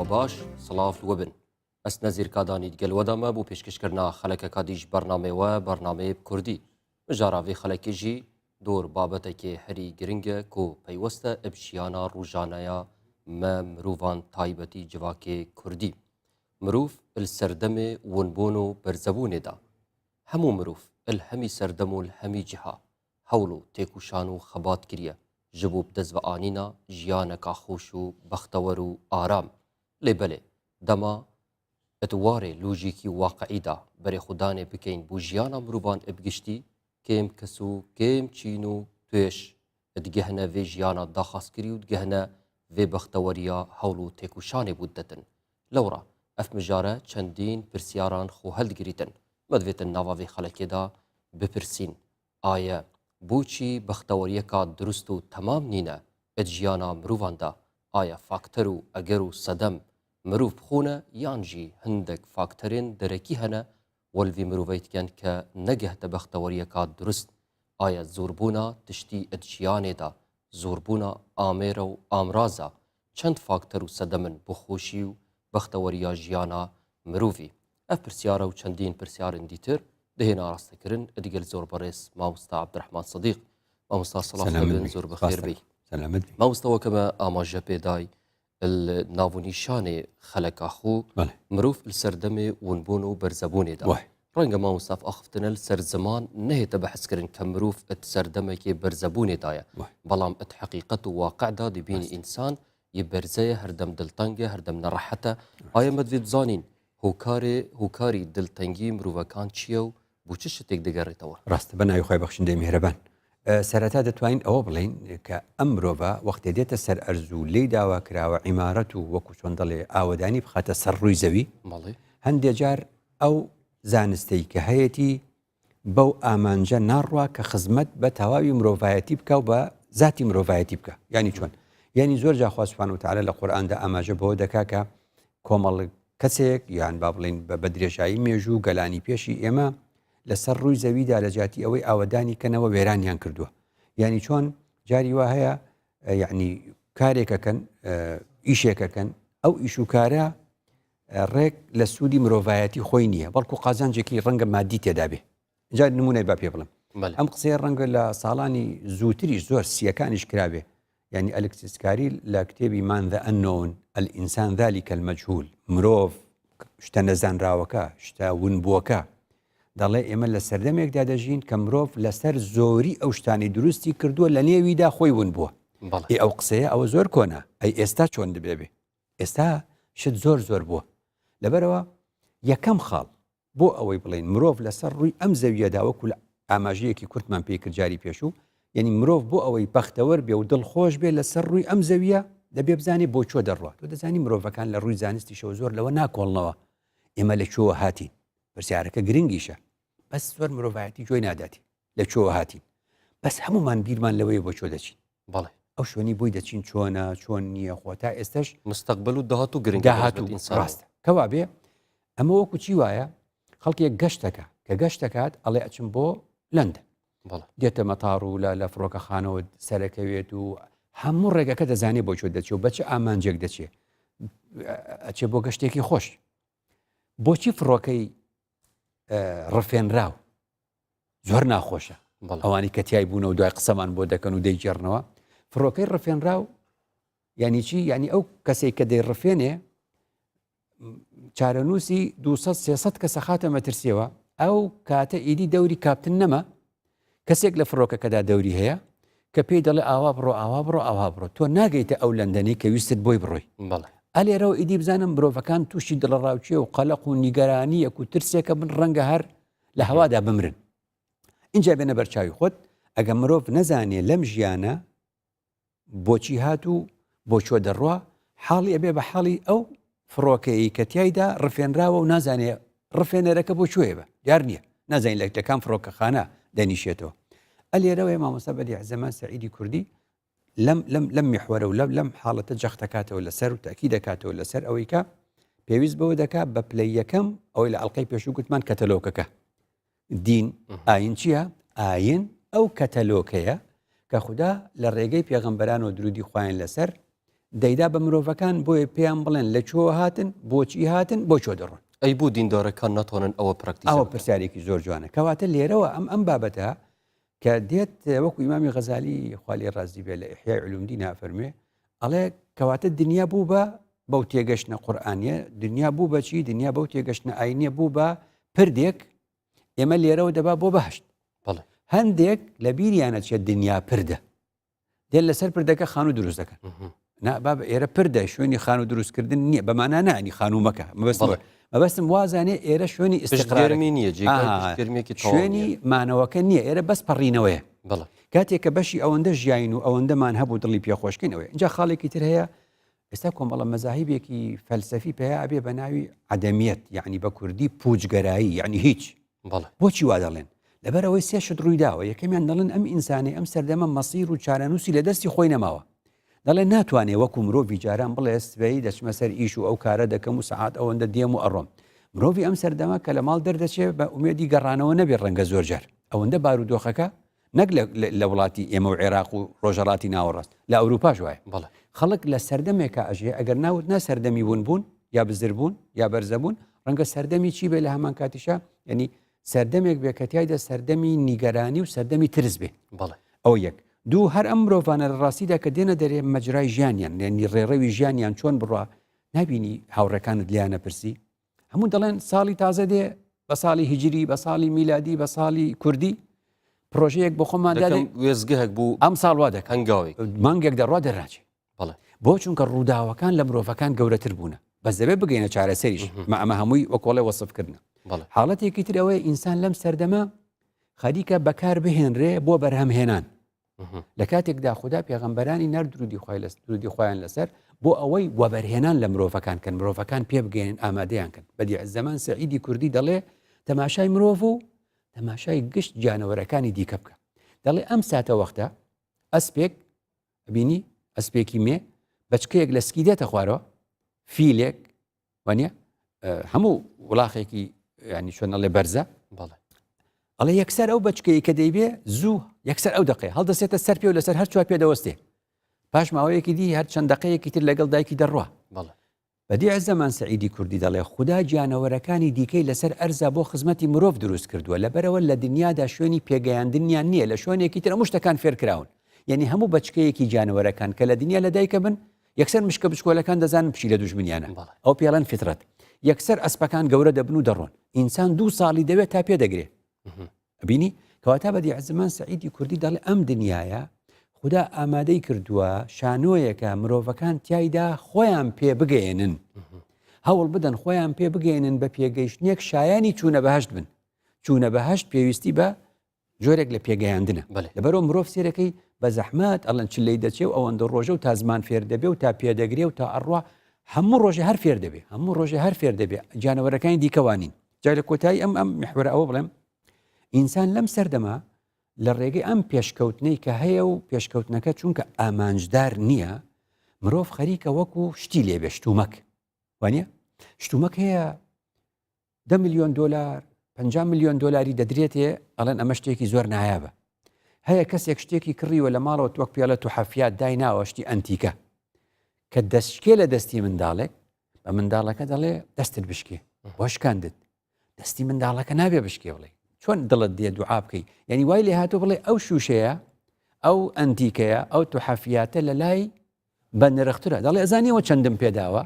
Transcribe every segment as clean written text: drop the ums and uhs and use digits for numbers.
و باش سلااف وبن ئەس نەزیرکادانی گەلوەدەمە بۆ پێشکەشکردنا خەلەکەکە دیش بەرنامەوە بەرنامەیە کوردی مژاراوی خەلەکێژی دۆر بابەتێکی هەری گرنگە کۆ پەیوەستە ئەبژیانە ڕوژانەیە مە مرۆڤان تایبەتی جواکێ کوردی مرۆڤ سەردەمێ ونبوون و بەرزەبوونێدا هەموو مرۆڤ هەمی سەردەم و هەمی جیها هەوڵ و تێکوشان و خەبات کریە ji bo dezveanîna jiyaneka xweş û bextewer û aram lê belê dema etwarê lojîkî waqeî da berê xudanê bikeyn bû jiyana mirovan ebgiştî kêm kes û kêm çîn û tuêş digehne vê jiyana daxwazkirî û digehne vê bexteweriya hewl û têkuşanê bû ditin lewra ev mijare çendîn pirsyaran xwe heldgirîtin me divêtin nava vê xelekê da bipirsîn aye بۆچی بەختەوەریەکە دروست و تەمام نینە ئەجیانە مرۆڤاندا ئایا فاکتەر و ئەگەر و سەدەم مرۆڤ بخۆنە یانجی هەندێک فاکتەرێن دەرەکی هەنە وەلڤی مرۆڤیتکەن کە نەگەهتە بەختەوەریەکە دروست ئایا زۆربوونە تشتی ئەجیانێدا زۆربوونە ئامێرە و ئامرازە چەند فاکتەر و سەدەمن بۆ خۆشی و بەختەوەریە ژیانە مرۆڤی ئەف پرسیارە و چەندین پرسیارن دیتر دهێنا ڕاستەکردن ئەدیگەل زۆر بەڕێز مامۆستا عەبدوڕەحمان سەدیق مامۆستا سەڵام دەبن زۆر بەخێر بی مامۆستاوەکەمە ئاماژە پێدای ناونیشانێ خەلەکە خۆ مرۆڤ سەردەمێ ونبوون و بەرزەبوونێدا ڕەنگە مامۆستاف ئاخفتنە سەر زەمان نەهێتە بەحثکردن کە مرۆڤ سەردەمێکی بەرزەبوونێدایە بەڵام حەقیقەت و واقعدا دەبینی ئینسان یە بەرزەیە هەردەم دڵتەنگە هەردەم نەڕەحەتە ئایا مەدوێت بزانین هۆکاری دڵتەنگی مرۆڤەکان چییە و بۆ چ شتێک دەگەڕێتەوە ڕاستە بە ناوی خۆی بەخشندەی میهرەبان سەرەتا دەتوانین ئەوە بڵین کە ئەم مرۆڤە وەختێ دێتە سەر ئەرزوو لێی داوا کراوە عیمارەت و وەکو چۆن دەڵێ ئاوەدانی بخاتە سەر ڕووی زەوی هەندێک جار ئەو زانستەی کە هەیەی بەو ئامانجە ناڕوا کە خزمەت بە تەواوی مرۆڤایەتی بکە و بە ذاتی مرۆڤایەتی بکە ینی چۆن ینی زۆر جا خوا سوبحانەهو وتەعالا لە قورئاندا ئاماژە بەوە دەکا کە کۆمەڵ کەسێک یان با بڵین بە درێژایی مێژوو گەلانی پێشی ئێمە لەسەر ڕووی زەویدا لە جاتی ئەوەی ئاوەدانی کەنەوە وێرانیان کردووە یعنی چۆن جاری وا هەیە یعنی کارێکەکەن ئیشێکەکەن ئەو ئیش و کارە ڕێک لە سوودی مرۆڤایەتی خۆی نییە بەڵکو قازانجێکی ڕەنگە مادی تێدا بێ جا نمونەی با پێ بڵم ئەم قسەیە ڕەنگە لە ساڵانی زووتریش زۆر سیەکانیش کرابێ یعنی ئەلکسیس کاری لە کتێبی مان ذا ئەنۆن الئینسان ذلك المەجهول مرۆڤ شتە نەزانراوەکە شتە ونبووەکە دەڵێ ئێمە لە سەردەمێکدا دەژین کە مرۆڤ لەسەر زۆری ئەو شتانی دروستی کردووە لە نێویدا خۆی ونبووە ئەو قسەیە ئەوە زۆر کۆنا ئەی ئێستا چۆن دەبێ ئێستا شت زۆر بووە لەبەرەوە یەکەم خاڵ بۆ ئەوەی بڵین مرۆڤ لەسەر ڕووی ئەم زەویەدا وەکو لە ئاماژەیەکی کورتمان پێی کرد جاری پێشوو یعنی مرۆڤ بۆ ئەوەی بەختەوەر بێ و دڵخۆش بێ لەسەر ڕووی ئەم زەویە دەبێ بزانێ بۆ چۆ دەڕوات تۆ دەزانی مرۆڤەکان لە ڕووی زانستیشەوە زۆر لەوە ناکۆڵنەوە ئێمە لە چۆوە هاتین پرسیارەکە گرنگیشە بەس زۆر مرۆڤایەتی جۆی ناداتی لە چۆوە هاتین بەس هەمومان بیرمان لەوەی بۆ چۆ دەچین بەڵێ ئەو شوێنی بۆی دەچین چۆنە چۆن نییە خۆ تا ئێستش مستەقبل و داهات و گرنگ ڕاستە کەوا بێ ئەمە وەکو چی وایە خەڵکێک گەشتەکە کە گەشتەکات ئەڵێ ئەچم بۆ لەندەن دێتە مەتاڕ و لە فڕۆکەخانەوە سەرەکەوێت و هەموو ڕێگەکە دەزانێت بۆ چۆ دەچێت و بەچە ئامانجێک دەچێت ئەچێ بۆ گەشتێکی خۆش بۆچی فڕۆکەی ڕفێنراو زۆر ناخۆشە ئەوانی کە تیای بوون و دوای قسەمان بۆ دەکەن و دەیجێڕنەوە فڕۆکەی ڕفێنراو یعنی چی یعنی ئەو کەسێک کە دەیڕفێنێ چارەنووسی 200-300 کەسە خاتە مەترسیەوە ئەو کاتە ئیدی دەوری کاپتن نەما کەسێک لە فڕۆکەکەدا دەوری هەیە کە پێی دەڵێ ئاوا بڕۆ ئاوا بڕۆ ئاوا بڕۆ تۆ ناگەیتە ئەو لەندەنەی کە ویستت بۆی بڕۆی ئەلێرەوە ئیدی بزانم مرۆڤەکان تووشی دڵڕاوچێ و قەلەق و نیگەرانیەک و ترسێکە بن ڕەنگە هەر لە هەوادا بمرن اینجا بێنە بەرچاوی خۆت ئەگە مرۆڤ نەزانێ لەم ژیانە بۆچی هات و بۆ چۆ دەڕوا حاڵی ئەبێ بە حاڵی ئەو فڕۆکەی کە تیایدا ڕفێنراوە و نازانێ ڕفێنەرەکە بۆ کوێ بە دیار نییە نازانین لە کام فڕۆکەخانە دەنیشێتەوە ئەلێرەوەی مامۆستا بەدیع زەمان سەعیدی کوردی لەم میحوەرە و لەم حاڵەتە جەخت دەکاتەوە لەسەر و تاکی دەکاتەوە لەسەر ئەوەی کە پێویست بەوە دەکات بە پلەی یەکەم ئەوەی لە ئەڵقەی پێشوو گوتمان کەتەلۆکەکە دین ئاین چییە؟ ئاین ئەو کەتەلۆکەیە کە خوددا لە ڕێگەی پێغەمبەران و درودی خوایان لەسەر دەیدا بە مرۆڤەکان بۆیە پێیان بڵێن لە چۆ هاتن بۆچی هاتن بۆ چۆ دەڕۆن ئەی بوو دیندارەکان ناتوانن ئەوە پراکتیس ئەوە پرسیارێکی زۆر جوانە کەواتە لێرەوە ئەم بابەتە کە دێت وەکو ئیمامی غەزالی خوالی ڕازی بێ لە ئیحیای علومدین نافەرمێ ئەڵێ کەواتە دنیا بوو بە بەو تێگەشتنە قورئانیە دنیا بوو بە چی دنیا بەو تێگەشتنە ئاینیە بوو بە پردێک ئێمە لێرەوە دەبا بۆ بەهشت هەندێک لە بیریانە چێت دنیا پردە دێن لەسەر پردەکە خان و دروست دەکەن بابە ئێرە پردە شوێنی خان و دروستکردن نییە بەمانە نانی خانومەکە مەبەستم وازانێ ئێرە شوێنی ئستقرارمی نییە شوێنی مانەوەکە نییە ئێرە بەس پەڕینەوەیە کاتێک کە بەشی ئەوەندە ژیاین و ئەوەندەمان هەبوو دڵی پێخۆشکینەوەی اینجا خاڵێکی تر هەیە ئێستا کۆمەڵە مەزاهیبێکی فەلسەفی پێەیە ئەبێ بە ناوی عەدەمیەت یعنی بە کوردی پوچگەرایی یعنی هیچ بۆچی وا دەڵێن لەبەرەوەی سێشت ڕوویداوە یەکەمیان دەڵێن ئەم ئینسانی ئەم سەردەمە مەسیر و چارەنووسی لە دەستی خۆی نەماوە دەڵێن ناتوانێت وەکو مرۆڤی جاران بڵێ سبەی دەچمە سەر ئیش و ئەو کارە دەکەم و سەعات ئەوەندە دێم و ئەڕۆم مرۆڤی ئەم سەردەما کە لە ماڵ دەردەچێت بە ئومێدی گەڕانەوە نەبێت ڕەنگە زۆر جار ئەوەندە بارودۆخەکە نەک لە وڵاتی ئێمە و عێراق و ڕۆژەڵاتی ناوەڕاست لە ئەوروپاش وایە خەڵک لە سەردەمێکە ئەژێ ئەگەر ناوت نا سەردەمی ونبوون یا بزربوون یا بەرزەبوون ڕەنگە سەردەمی چی بێ لە هەمان کاتیشە یعنی سەردەمێک بێ کە تایدا سەردەمی نیگەرانی و سەردەمی ترس بێ ئەو یەک دوو هەر ئەم مرۆڤانە لە ڕاستیدا کە دێنە دەرێ مەجرای ژیانیان یعنی ڕێڕەوی ژیانیان چۆن بڕوا نبینی هاوڕەکانت لیانە پرسی هەموو دەڵێن ساڵی تازە دێ بە ساڵی هیجری بە ساڵی میلادی بە ساڵی کوردی پرۆژەیەک بۆ خۆمان وێزگەهێک بوو ئەم ساڵ وا دەکەن هەنگاوی مانگێک دەڕوا دەڕاچێ بۆ چونکە ڕووداوەکان لە مرۆڤەکان گەورەتر بوونە بەس دەبێت بگەینە چارەسەریش ئەمە هەمووی وەکۆڵێ وەسفکردنە حاڵەتێکی تر ئەوەیە ئینسان لەم سەردەمە خەریکە بەکار بهێنرێ بۆ بەرهەمهێنان لە کاتێکدا خوددا پێغەمبەرانی نەر درودی خۆیان لەسەر بۆ ئەوەی وەبەرهێنان لە مرۆڤەکان کەن مرۆڤەکان پێ بگەێنن ئامادەیان کەن بەدیع زەمان سەعیدی کوردی دەڵێ تەماشای مرۆڤ و تەماشای گشت جانەوەرەکانی دیکە بکە دەڵێ ئەم ساتە وەختە ئەسپێک بینی ئەسپێکی مێ بەچکەیەک لە سکی دێتە خوارەوە فیلێک وانە هەموو وڵاخێکی ینی چۆنەڵێ بەرزە ئەڵێ یەکسەر ئەو بچکەی کە دەیبێ زوو یەکسەر ئەو دقی هەڵدەسێتە سەر پێ و لەسەر هەر چوار پێ دەوەستێ پاش ماوەیەکی دی هەر چەند دقەیەکی تر لەگەڵ دایکی دەڕوا بەدیع زەمان سەعیدی کوردی دەڵێ خوددا گیانەوەرەکانی دیکەی لەسەر ئەرزا بۆ خزمەتی مرۆڤ دروست کردووە لەبەرەوە لە دنیادا شوێنی پێگەیاندنیان نییە لە شوێنێکی تر هەموو شتەکان فێرکراون یعنی هەموو بەچکەیەکی گیانەوەرەکان کە لە دنیا لە دایکە بن یەکسەر مشکە بچکۆلەکان دەزانن پشی لە دوژمنیانە ئەو پێڵەن فیترەت یەکسەر ئەسپەکان گەورە دەبن و دەڕۆن ئینسان 2 ساڵی دەوێت تا پێ دەگرێت بینی کەواتە بەدیع زەمان سەعیدی کوردی دەڵێ ئەم دنیاە خوددا ئامادەی کردووە شانۆیەکە مرۆڤەکان تایدا خۆیان پێ بگەێنن هەوڵ بدەن خۆیان پێ بگەێنن بە پێگەیشتنێک شایانی چوونە بەهشت بن چوونە بەهشت پێویستی بە جۆرێک لە پێگەیاندنە لەبەرەوە مرۆڤ سێرەکەی بە زەحمات ئەڵەن چ لی دەچێ و ئەوەندە ڕۆژە و تا زمان فێر دەبێ و تا پێدەگرێ و تا ئەڕوا هەموو ڕۆژە هەر فێر دەبێ هەموو ڕۆژە هەر فێر دەبێ جانەوەرەکانی دیکەوانین جای لە کۆتایی ئەم محورە ئەوە بڵێم ئینسان لەم سەردەما لە ڕێگەی ئەم پێشکەوتنەی کە هەیە و پێشکەوتنەکە چونکە ئامانجدار نییە مرۆڤ خەریکە وەکو شتی لێبێ شتومەک وانە شتومەک هەیە 10 ملیۆن دلار 50 ملیۆن دلاری دەدرێتێ ئەڵەن ئەمە شتێکی زۆر نایابە هەیە کەسێک شتێکی کڕیوە لە ماڵەوە توەک پێڵە تو حەفیات دایناوە شتی ئەنتیکە کە دەستشکێ لە دەستی منداڵێک بە منداڵەکە دەڵێ دەستت بشکێ بۆشکاندت دەستی منداڵەکە نابێ بشکێ بڵێ چۆن دڵت دێ دوعا بکەی یعنی وای لێ هاتوو بڵێ ئەو شوشەیە ئەو ئەنتیکەیە ئەو تو حەفیاتە لە لای بە نرخترە دەڵێ ئەزانیەوە چەندم پێداوە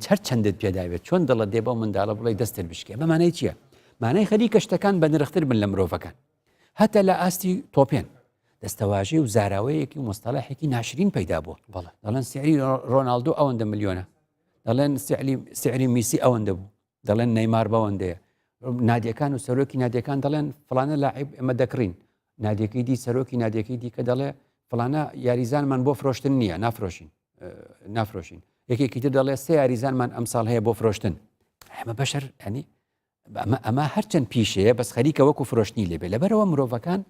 هەر چەندت پێداوێت چۆن دڵت دێ بۆ منداڵە بڵێ دەستت بشکێ بەمانەی چییە مانای خەریکە شتەکان بە نرختر بن لە مرۆڤەکان هەتا لە ئاستی تۆپێن دەستەواژەی و زاراوەیەکی مستەلاحێکی ناشرین پەیدا بووە دەڵێن سعری ڕۆناڵدۆ ئەوەندە ملیۆنە دەڵێن سعری میسی ئەوەندە بوو دەڵێن نەیمار بەوەندەیە نادیەکان و سەرۆکی نادیەکان دەڵێن فلانە لاعیب ئێمە دەکڕین نادیەکەی دی سەرۆکی نادیەکەی دیکە دەڵێ فلانە یاریزانمان بۆ فرۆشتن نییە نافرۆشین یەکێکی تر دەڵێ 3 یاریزانمان ئەمساڵ هەیە بۆ فرۆشتن ئەمە بەشەر ینی ئەمە هەرچەند پیشەیە بەس خەریکە وەکو فرۆشتنی لێبێ لەبەرەوە مرۆڤەکان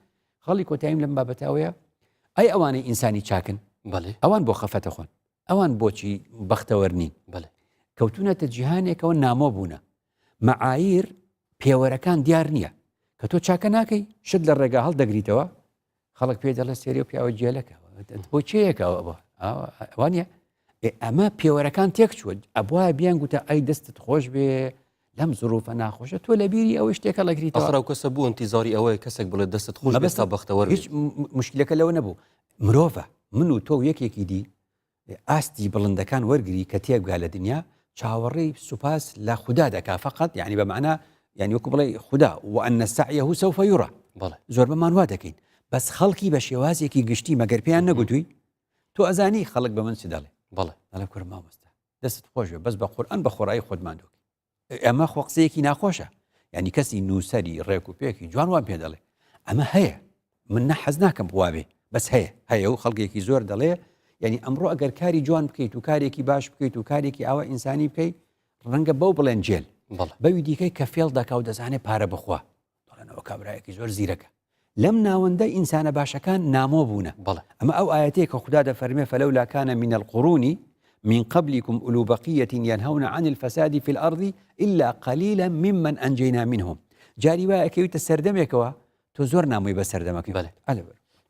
خەڵی کۆتاییم لەم بابەتاوەیە ئەی ئەوانەی ئینسانی چاکن ئەوان بۆ خەفەتە خۆن ئەوان بۆچی بەختەوەرنین کەوتونەتە جیهانێکەوە نامۆ بوونە مەعایر پێوەرەکان دیار نییە کە تۆ چاکە ناکەی شت لە ڕێگا هەڵ دەگریتەوە خەڵک پێ دەڵێ سێری و پیاوە جێلەکە بۆ چەیەکەوە وانە ئەمە پێوەرەکان تێک چوە ئەبواە بیان گوتە ئەی دەستت خۆش بێ لەم زروفە ناخۆشە تۆ لە بیری ئەوە شتێکە لەگریتەوە ئەخرا کەسە بوو ئەنتیزاری ئەوەیە کەسێک بڵێ دەستت خۆش بێت تا بەختەوەر هیچ مشکلەکە لەوە نەبوو مرۆڤە من و تۆ یەکێکی دی ئاستی بڵندەکان وەرگری کە تێبگا لە دنیا چاوەڕێی سوپاس لە خوددا دەکا فقط یعنی بەمعنە یعنی وەکو بڵێ خوددا وأن سعيه سوف يرى زۆر بەمان وا دەکەین بەس خەڵکی بە شێوازێکی گشتی مەگەر پێیان نەگوتووی تۆ ئەزانی خەڵک بە من چ دەڵێ دەڵێ کورە مامۆستا دەست خۆش بێ بەس بە قورئان بە خۆڕایی خۆتمان دۆکی ئەمە خۆ قسەیەکی ناخۆشە یعنی کەسی نووسەری ڕێک و پێکی جوان وان پێ دەڵێ ئەمە هەیە من نەحەز ناکەم بواوێ بەس هەیە و خەڵکێکی زۆر دەڵێ یعنی ئەمڕۆ ئەگەر کاری جوان بکەیت و کارێکی باش بکەیت و کارێکی ئاوا ئینسانی بکەیت ڕەنگە بەو بڵێن جێل بەوی دیکەی کە فێڵ دەکا و دەزانێت پارە بخوا دەڵێنەوە کابرایەکی زۆر زیرەکە لەم ناوەندە ئینسانە باشەکان نامۆ بوونە ئەمە ئەو ئاەتەیە کە خوددا دەفەرمێ فەلەولا کانە من القرون من قبلكم أولو بقية ينهون عن الفساد في الأرض إلا قليلا ممن أنجينا منهم جاری وایە کەویتە سەردەمێکەوە تۆ زۆر نامۆی بە سەردەمەکەی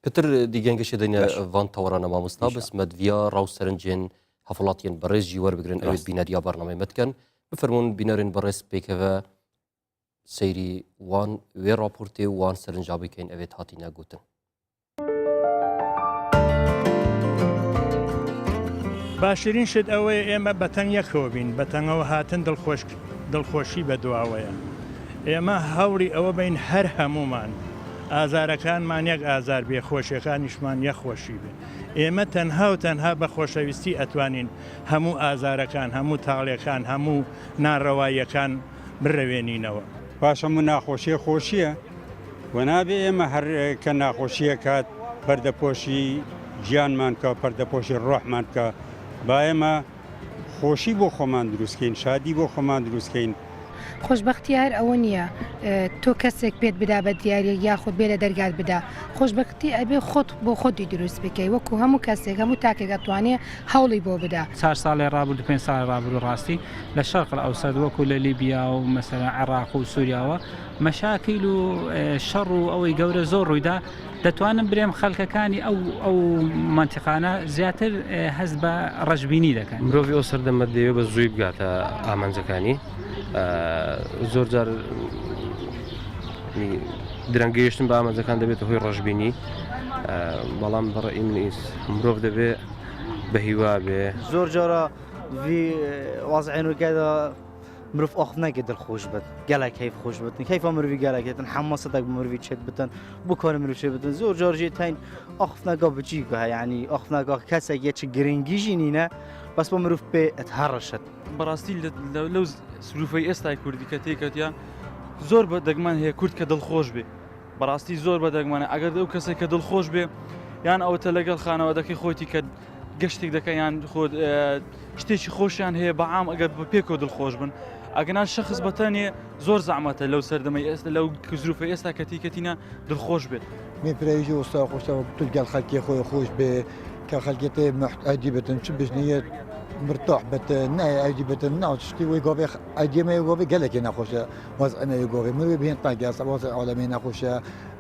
پتر دیگەنگەشە دەنیا وان تەوەڕانە مامۆستا بسمەت ڤیا ڕاو سەرنجێن هەفڵاتیان بەڕێژی وەربگرن ئەوێت بینەریا بەرنامەی مەتکەن بفەرمونون بینەرن بەڕێز پێکەوە سەیری وان وێ راپۆرتێ وان سەرنجا بکەین ئەوێت هاتی نەگوتن باشترین شت ئەوەیە ئێمە بەتەنگ یەکەوە بین بەتەنگەوە هاتن دڵخۆشی بە دواوەیە ئێمە هەوری ئەوە بین هەر هەمومان ئازارەکانمان یەک ئازار بێ خۆشیەکانیشمان یەخۆشی بێ ئێمە تەنها و تەنها بە خۆشەویستی ئەتوانین هەموو ئازارەکان هەموو تاڵیەکان هەموو ناڕەواییەکان بڕەوێنینەوە پاشە من ناخۆشیە خۆشیە و نابێ ئێمە هەر کە ناخۆشیە کات پەردەپۆشی گیانمان کە پەردەپۆشی ڕۆحمان کە با ئێمە خۆشی بۆ خۆمان دروستکەین شادی بۆ خۆمان دروستکەین خۆشببختی هەر ئەوە نییە تۆ کەسێک پێت بدا بە دیارە یاخود بێ لە دەرگات بدا خۆشببختی ئەبێ خۆت بۆ خۆتی دروست بکەی وەکو هەموو کەسێک هەموو تاکێک توانێت هەوڵی بۆ بدا 4 ساڵی ڕابردو 5 ساڵی ڕابردوو ڕاستی لە شەرق ئەوسەد وەکو لە لیبیا و مەسەلا عێراق و سووریاوە مەشاکیل و شەڕ و ئەوەی گەورە زۆر ڕوویدا دەتوانم برێم خەڵکەکانی ئەو منتیقانە زیاتر هەست بە ڕەشبینی دەکەن مرۆڤی ئەو سەردەمە دەیەوێت بە زووی بگاتە ئامانجەکانی زۆر جار درەنگەیشتن بە ئامانجەکان دەبێت هۆی ڕەشبینی بەڵام بەڕێی من مرۆڤ دەبێت بە هیوا بێ زۆر جارە وازعێنەکەدا مرۆڤ ئاخ ناکێت دڵخۆش بێت گەلێک کەیف خۆش بێتن کەیفە مرۆڤی گەلێکێتن حماسەتێک مرۆڤی چێت بتن بۆ کارە مرۆڤ چێت بتن زۆر جارژێ تاین ئاخناگا بچیکە یعنی ئاخناگا کەسێک یەک گرنگیژی نینە بەس بۆ مرۆڤ پێ ئەتهڕەشت بەڕاستی لەو سلوفەی ئێستای کوردی کە تێکەتیان زۆر بە دەگمان هەیە کورد کە دڵخۆش بێ بەڕاستی زۆر بە دەگمانە ئەگەر ئەو کەسێک کە دڵخۆش بێ یان ئەوتە لەگەڵ خانەوەدەکەی خۆتی کە گەشتێک دەکەیان خۆت شتێکی خۆشیان هەیە بەعام ئەگەر بە پێکۆ دڵخۆش بن ئەگەنان شەخص بەتەنێ زۆر زەحمەتە لەو سەردەمەی ئێستا لەو زروفەی ئێستا کە تیکەتینە دڵخۆش بێت مێپرایژی وستا خۆشەوە تولگەل خەڵکی خۆی خۆش بێ کە خەڵکێتێ ئایدی بتن چ بژنیە مرتاح بتن نایە ئایدی بتن ناوشتی وی گۆبێ ئایدیمە گۆبێ گەلێکی نەخۆشە وەزعەنەوەی گۆبێ مرۆڤ بهێن تاگیاسە وەزع عالەمی نەخۆشە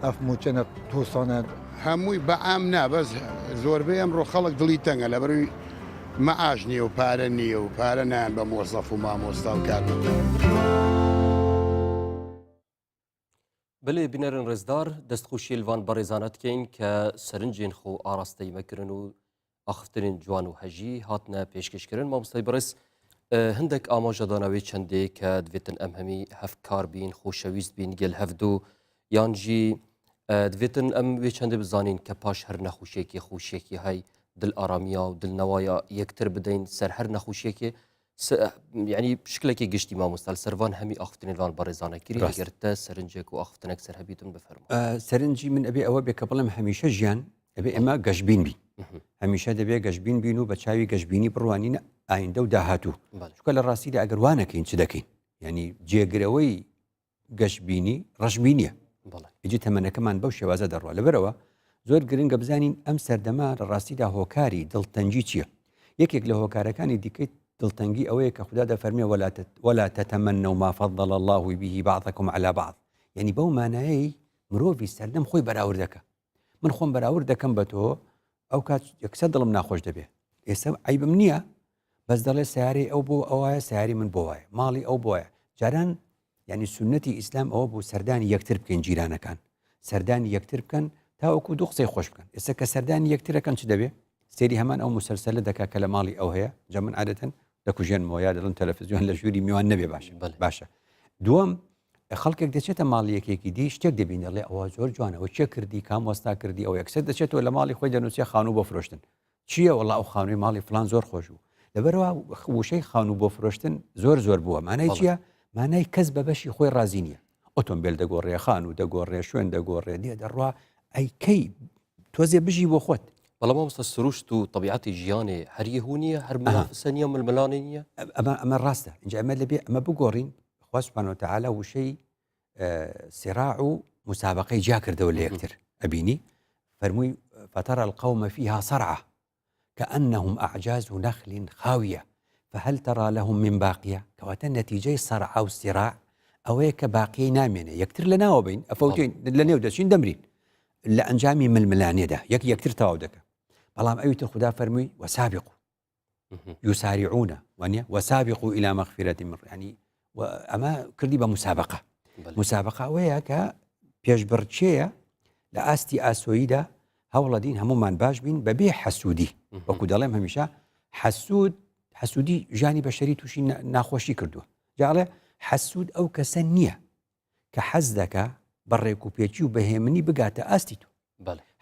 ئەف موچەنە تووسانە هەمووی بە ئام نا بەس زۆربەی ئەمڕۆ خەڵک دڵی تەنگە لە بەروی مەعاش نییە و پارە نییە و پارە نان بە مۆزەف و مامۆستا و کار بلێ بینەرن ڕێزدار دەستخوشی لڤان بەڕێزانە بکەین کە سەرنجێن خۆ ئاراستەی مەکردن و ئاخفترین جوان و هەژی هاتنە پێشکەشکردن مامۆستای بەڕێز هەندێک ئاماژەدانەوەی چەندێک کە دەوێتن ئەم هەمی هەفکار بین خۆشەویست بین گەل هەفتوو یانجی دەوێتن ئەم وێ چەندێ بزانین کە پاش هەر نەخوشیێکی خوشیێکی هەی دل ئارامیا و دلنەوایە یەکتر بدەین سەر هەر نەخوشیێکی یعنی شکلێکی گشتی مامۆستا سەروان هەمی ئاختنیوان بەڕێزانەگیری گرتە سەرنجێک و ئاختنێک سەر هەبیتون بفەرمو سەرنجی من ئەبێ ئەوە بێ کە بڵێم هەمیشە ژیان ئەبێ ئێمە گەشتبین بین هەمیشە دەبێ گەشتبین بین و بە چاوی گەشتبینی بڕوانینە ئایندە و داهاتوو چکە لە ڕاستیدا ئەگەر وانەکەین چ دەکەین ینی جێگرەوەی گەشتبینی ڕەشبینیە هیچی تەمەنەکەمان بەو شێوازە دەڕوە لەبەرەوە زۆر گرنگە بزانین ئەم سەردەما لە ڕاستیدا هۆکاری دڵتەنجی چییە یەکێک لە هۆکارەکانی دیکەیت دڵتەنگی ئەوەیە کە خوددا دەفەرمێ ولا تتمنوا ما فضل الله به بعضكم على بعض یعنی بەو مانایەی مرۆڤی سەردەم خۆی بەراورد دەکە من خۆم بەراورد دەکەم بە تۆ ئەو کات یەکسەر دڵم ناخۆش دەبێ ئێستا عیبم نییە بەس دەڵێ سیاری ئەو بۆ ئەوایە سیاری من بۆ وایە ماڵی ئەو بۆیە جاران یعنی سنەتی ئیسلام ئەوە بوو سەردانی یەکتر بکەین جیرانەکان سەردانی یەکتر بکەن تاوەکو دوو قسەی خۆش بکەن ئێستا کە سەردانی یەکترەکەن چ دەبێ سێری هەمان ئەو مسلسلە دەکا کە لە ماڵی ئەو هەیە جە من عادەتەن دەکوژێنمەوە یا دەڵن تەلەڤیزیۆن لە ژووری میوان نەبێ باشە دووەم خەڵکێک دەچێتە ماڵی یەکێکی دی شتێک دەبین دەڵێ ئەوە زۆر جوانەوە چێ کردی کام وەستا کردی ئەو یەکسەر دەچێتەوە لە ماڵی خۆی دەنووسێ خانوو بۆ فرۆشتن چییە وەڵا ئەو خانووی ماڵی فلان زۆر خۆش بوو لەبەرەوە وشەی خانوو بۆ فرۆشتن زۆر بووە مانای چییە مانای کەس بە بەشی خۆی ڕازی نییە ئۆتۆمبیل دەگۆڕێ خانوو دەگۆڕێ شوێن دەگۆڕێ دێ دەڕوا ئەیکەی تۆزێ بژی بۆ خۆت بەڵام مامۆستا سروشت و طبیعەتی ژیانێ هەریە هوو نییە هەر منافسە نییە ململانێ نییە ئەمە ڕاستە اینجا ئەمە لەبێ ئەمە بگۆڕین خوا سوبحانه وتعالى وشەی سراع و مسابقەی جا کردەوە لە یەکتر ئەبینی فەرمووی فترى القوم فيها صرعى كأنهم أعجاز نخل خاوية فهل ترى لهم من باقية كواتە نەتیجەی صرعى و سراع ئەوەیە کە باقیەی نامێنێ یەکتر لە ناوە بین ئەفەوتین لە نێو دەچین دەمرین لە ئەنجامی ململانێدا یەکتر تەواو دەکە بەڵام ئەویتر خدا فەرمووی وسابقوا يسارعون وانيا وسابقوا إلى مغفرة من يعني وأما كردي بمسابقة مسابقة ئەوەیە کە پێشبڕچێیە لە ئاستی ئاسۆییدا هەوڵەدین هەمومان باش بین بەبێ حەسوودی وەکو دەڵێم هەمیشە حەسوودی ژانی بەشەری تووشی ناخۆشی کردووە جاڵێ حەسوود ئەو کەسە نییە کە حەز دەکا بەڕێک و پێچی و بەهێمنی بگاتە ئاستی تۆ